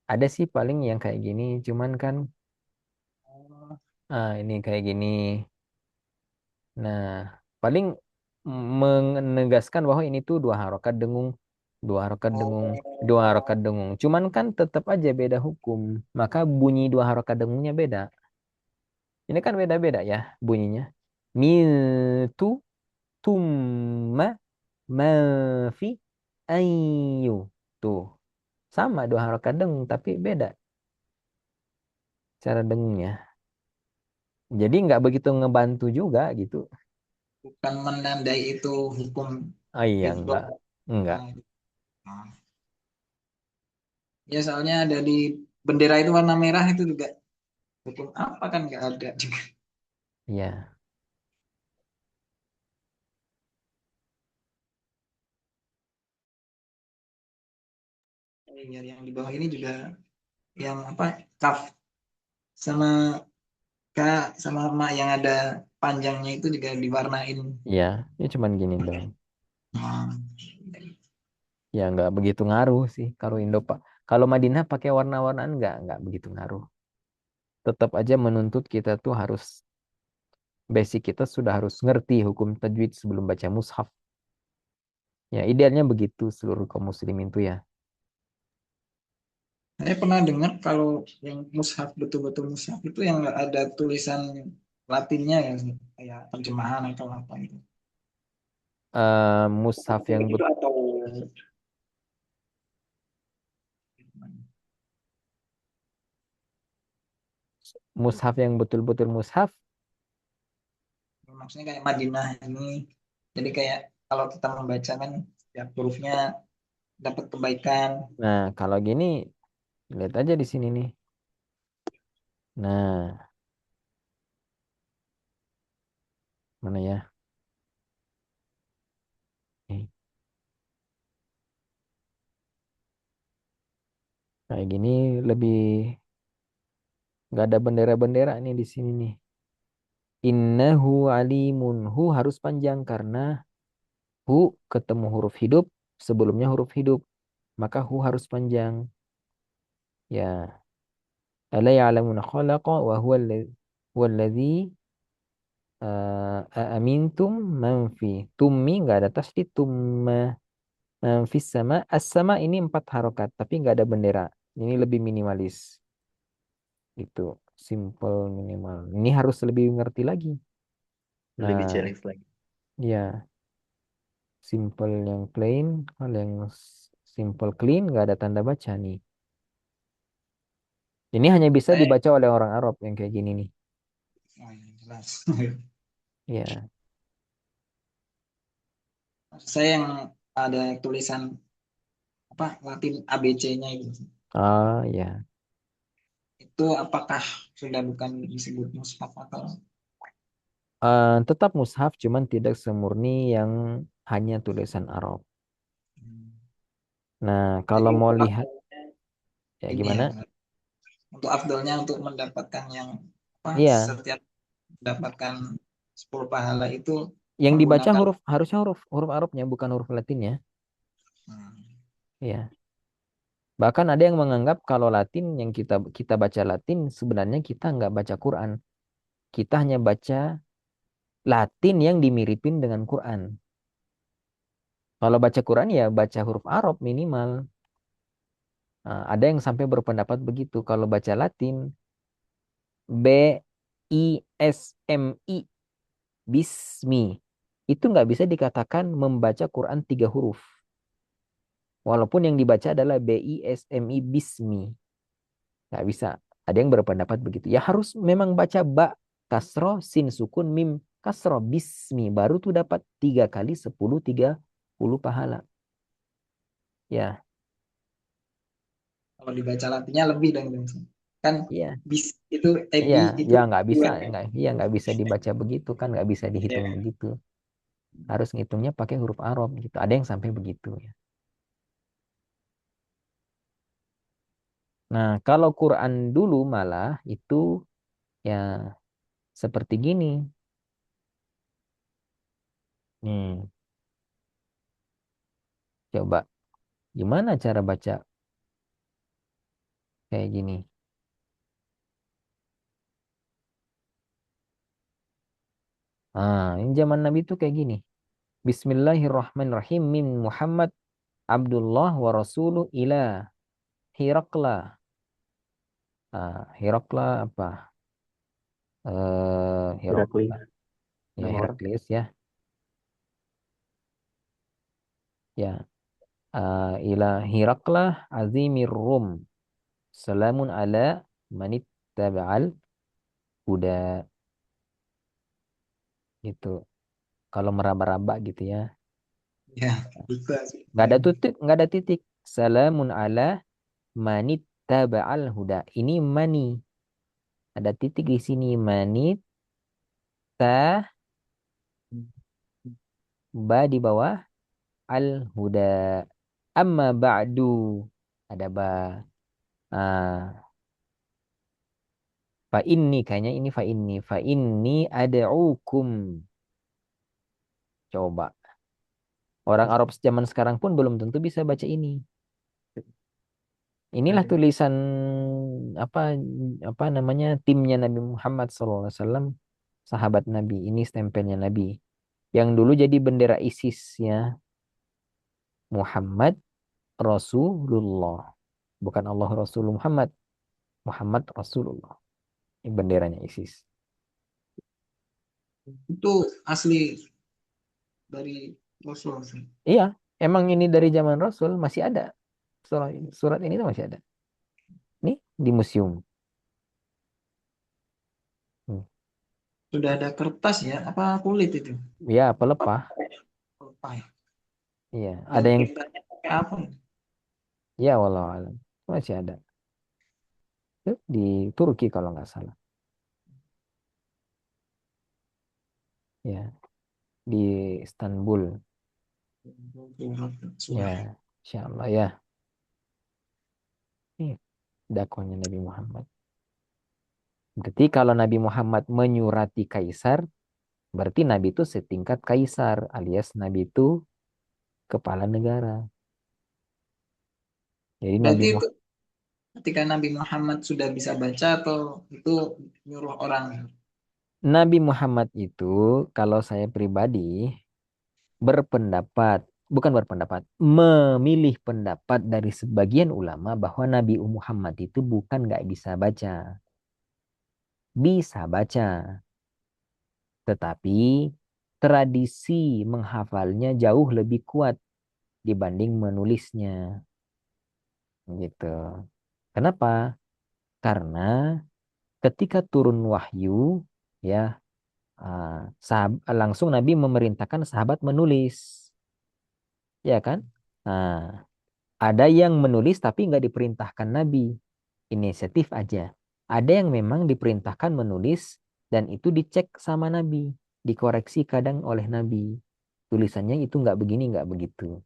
Ada sih paling yang kayak gini, cuman kan ini kayak gini. Nah, paling menegaskan bahwa ini tuh dua harokat dengung, dua harokat dengung, dua harokat dengung. Cuman kan tetap aja beda hukum. Maka bunyi dua harokat dengungnya beda. Ini kan beda-beda ya bunyinya. Miltu tumma mafi ayu. Tuh, sama dua harokat dengung tapi beda cara dengungnya. Jadi nggak begitu ngebantu juga gitu. Bukan menandai itu hukum Oh iya, idgham. enggak. Nah, ya soalnya ada di bendera itu warna merah itu juga hukum apa kan nggak ada juga. Iya, Yang di bawah ini juga yang apa, kaf sama kak sama mak yang ada panjangnya itu juga diwarnain. iya. Ya cuman gini dong. Nah, Ya nggak begitu ngaruh sih kalau Indo Pak. Kalau Madinah pakai warna-warnaan nggak begitu ngaruh. Tetap aja menuntut kita tuh harus basic kita sudah harus ngerti hukum tajwid sebelum baca mushaf. Ya idealnya begitu seluruh kaum muslimin tuh ya. saya pernah dengar kalau yang mushaf, betul-betul mushaf itu yang nggak ada tulisan Latinnya ya, kayak terjemahan atau apa itu. Mushaf yang Itu atau mushaf yang betul-betul mushaf. maksudnya kayak Madinah ini. Jadi kayak kalau kita membaca kan ya hurufnya dapat kebaikan. Nah, kalau gini lihat aja di sini nih. Nah, mana ya? Nih, kayak gini lebih nggak ada bendera-bendera nih di sini nih. Innahu alimun. Hu harus panjang karena hu ketemu huruf hidup sebelumnya huruf hidup. Maka hu harus panjang. Ya. Ala ya'lamuna khalaqa wa huwallazi amintum man fi. Tummi nggak ada tasdid. Tumma man fis sama. As-sama ini 4 harokat tapi nggak ada bendera. Ini lebih minimalis. Itu simple minimal. Ini harus lebih ngerti lagi. Lebih Nah, challenge lagi. ya simple yang plain, kalau yang simple clean nggak ada tanda baca nih. Ini hanya bisa Saya dibaca oleh orang Arab yang kayak gini nih. oh, ya, jelas. Ya, Saya yang ada tulisan apa Latin ABC-nya itu. ah ya. Itu apakah sudah bukan disebut mushaf atau Tetap mushaf, cuman tidak semurni yang hanya tulisan Arab. Nah, kalau jadi mau untuk lihat, ya ini ya gimana? untuk afdolnya untuk mendapatkan yang apa Iya, setiap mendapatkan 10 pahala itu yang dibaca menggunakan harusnya huruf Arabnya, bukan huruf Latinnya. hmm, Iya. Bahkan ada yang menganggap kalau Latin yang kita kita baca Latin sebenarnya kita nggak baca Quran. Kita hanya baca Latin yang dimiripin dengan Quran. Kalau baca Quran ya baca huruf Arab minimal. Nah, ada yang sampai berpendapat begitu. Kalau baca Latin BISMI Bismi itu nggak bisa dikatakan membaca Quran 3 huruf. Walaupun yang dibaca adalah BISMI Bismi. Nggak bisa. Ada yang berpendapat begitu. Ya harus memang baca ba kasro sin sukun mim kasro bismi baru tuh dapat 3 kali 10 30 pahala. Ya, kalau dibaca Latinnya lebih dong gitu. Kan iya, bis itu iya, ebi itu ya nggak bisa, dua. nggak bisa dibaca begitu kan, nggak bisa dihitung Ya. begitu. Harus ngitungnya pakai huruf Arab gitu. Ada yang sampai begitu ya. Nah, kalau Quran dulu malah itu ya seperti gini. Hmm, coba gimana cara baca kayak gini? Ini zaman Nabi itu kayak gini. Bismillahirrahmanirrahim min Muhammad Abdullah wa Rasuluh ila Hirakla. Hirakla apa? Herakli. Hirakla. Ya, Nama orang. Heraklius ya. Ya. Ila Hirakla azimir Rum. Salamun ala manittaba'al huda. Gitu. Kalau meraba-raba gitu ya. Ya, lupa sih. Nggak ada titik. Salamun ala manittaba'al huda. Ini mani. Ada titik di sini. Manit ta ba di bawah al huda. Amma ba'du. Ada ba. Ah, fa inni kayaknya ini fa inni. Fa inni ad'ukum. Coba. Orang Arab zaman sekarang pun belum tentu bisa baca ini. Inilah Ada. tulisan apa apa namanya timnya Nabi Muhammad SAW, sahabat Nabi. Ini stempelnya Nabi. Yang dulu jadi bendera ISIS-nya Muhammad Rasulullah. Bukan Allah Rasul Muhammad. Muhammad Rasulullah. Ini benderanya ISIS. Itu asli dari Rasul sih. Iya, emang ini dari zaman Rasul masih ada. Surat ini tuh masih ada. Nih di museum. Hmm. Sudah ada kertas ya, apa kulit itu? Ya, pelepah. Apa ya? Iya, Dan ada yang tintanya pakai apa ya? Ya walau alam. Masih ada. Di Turki kalau nggak salah. Ya, di Istanbul. Ya, insya Allah ya. Ini dakwahnya Nabi Muhammad. Berarti kalau Nabi Muhammad menyurati kaisar, berarti Nabi itu setingkat kaisar, alias Nabi itu kepala negara. Jadi Berarti itu ketika Nabi Muhammad sudah bisa baca atau itu nyuruh orang? Nabi Muhammad itu, kalau saya pribadi berpendapat, bukan berpendapat, memilih pendapat dari sebagian ulama bahwa Nabi Muhammad itu bukan nggak bisa baca, bisa baca, tetapi tradisi menghafalnya jauh lebih kuat dibanding menulisnya, gitu. Kenapa? Karena ketika turun wahyu, ya, langsung Nabi memerintahkan sahabat menulis, ya kan? Nah, ada yang menulis tapi nggak diperintahkan Nabi, inisiatif aja. Ada yang memang diperintahkan menulis dan itu dicek sama Nabi, dikoreksi kadang oleh Nabi. Tulisannya itu nggak begini, nggak begitu.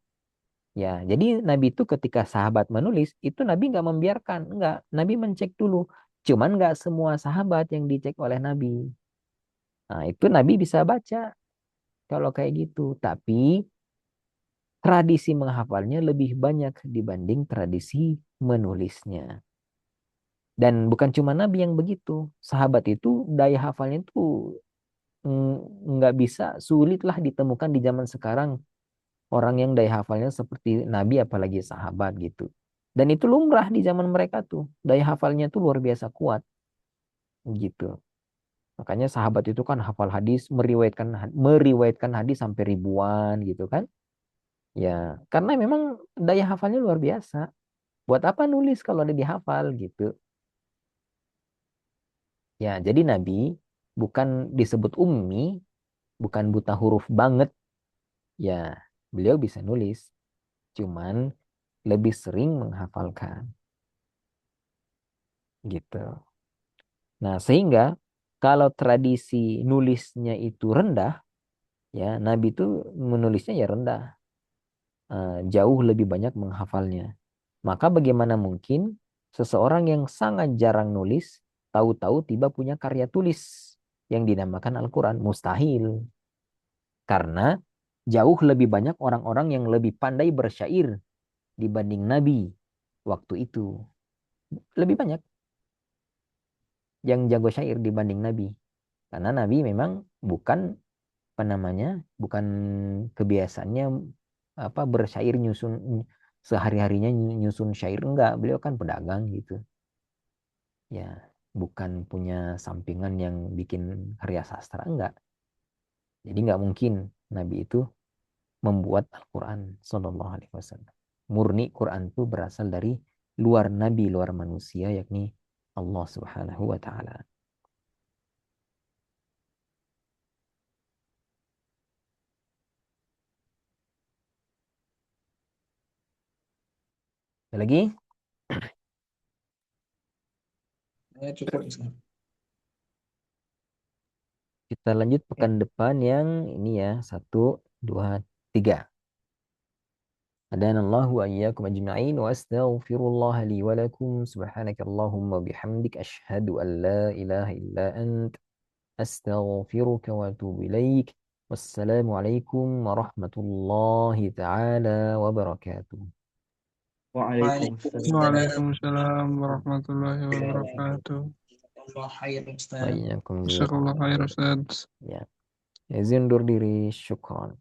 Ya, jadi Nabi itu ketika sahabat menulis, itu Nabi nggak membiarkan, nggak. Nabi mencek dulu. Cuman nggak semua sahabat yang dicek oleh Nabi. Nah, itu Nabi bisa baca kalau kayak gitu. Tapi tradisi menghafalnya lebih banyak dibanding tradisi menulisnya. Dan bukan cuma Nabi yang begitu. Sahabat itu daya hafalnya itu nggak bisa, sulit lah ditemukan di zaman sekarang. Orang yang daya hafalnya seperti Nabi apalagi sahabat gitu. Dan itu lumrah di zaman mereka tuh. Daya hafalnya tuh luar biasa kuat gitu. Makanya sahabat itu kan hafal hadis, meriwayatkan hadis sampai ribuan gitu kan. Ya, karena memang daya hafalnya luar biasa. Buat apa nulis kalau ada dihafal gitu. Ya, jadi Nabi bukan disebut ummi, bukan buta huruf banget. Ya, beliau bisa nulis, cuman lebih sering menghafalkan gitu. Nah, sehingga kalau tradisi nulisnya itu rendah, ya Nabi itu menulisnya ya rendah, jauh lebih banyak menghafalnya. Maka bagaimana mungkin seseorang yang sangat jarang nulis, tahu-tahu tiba punya karya tulis yang dinamakan Al-Quran? Mustahil. Karena jauh lebih banyak orang-orang yang lebih pandai bersyair dibanding Nabi waktu itu. Lebih banyak yang jago syair dibanding Nabi. Karena Nabi memang bukan apa namanya, bukan kebiasaannya apa bersyair nyusun sehari-harinya nyusun syair, enggak. Beliau kan pedagang gitu. Ya, bukan punya sampingan yang bikin karya sastra, enggak. Jadi enggak mungkin Nabi itu membuat Al-Quran Sallallahu Alaihi Wasallam. Murni Quran itu berasal dari luar Nabi, luar manusia, yakni Allah Subhanahu Wa Taala. Ada lagi? Cukup. Ustaz. Kita lanjut pekan depan yang ini ya, 1, 2, 3. Hadanallahu wa iyyakum ajma'in wa astaghfirullah li wa lakum subhanakallahumma bihamdik asyhadu an la ilaha illa ant astaghfiruka wa atubu ilaik. Wassalamu alaikum warahmatullahi taala wabarakatuh. Waalaikumsalam. Waalaikumsalam warahmatullahi wabarakatuh. Allah khair Ustaz. Wa'iyyakum Jazakallah khair Ustaz. ya. Izin undur diri, syukran.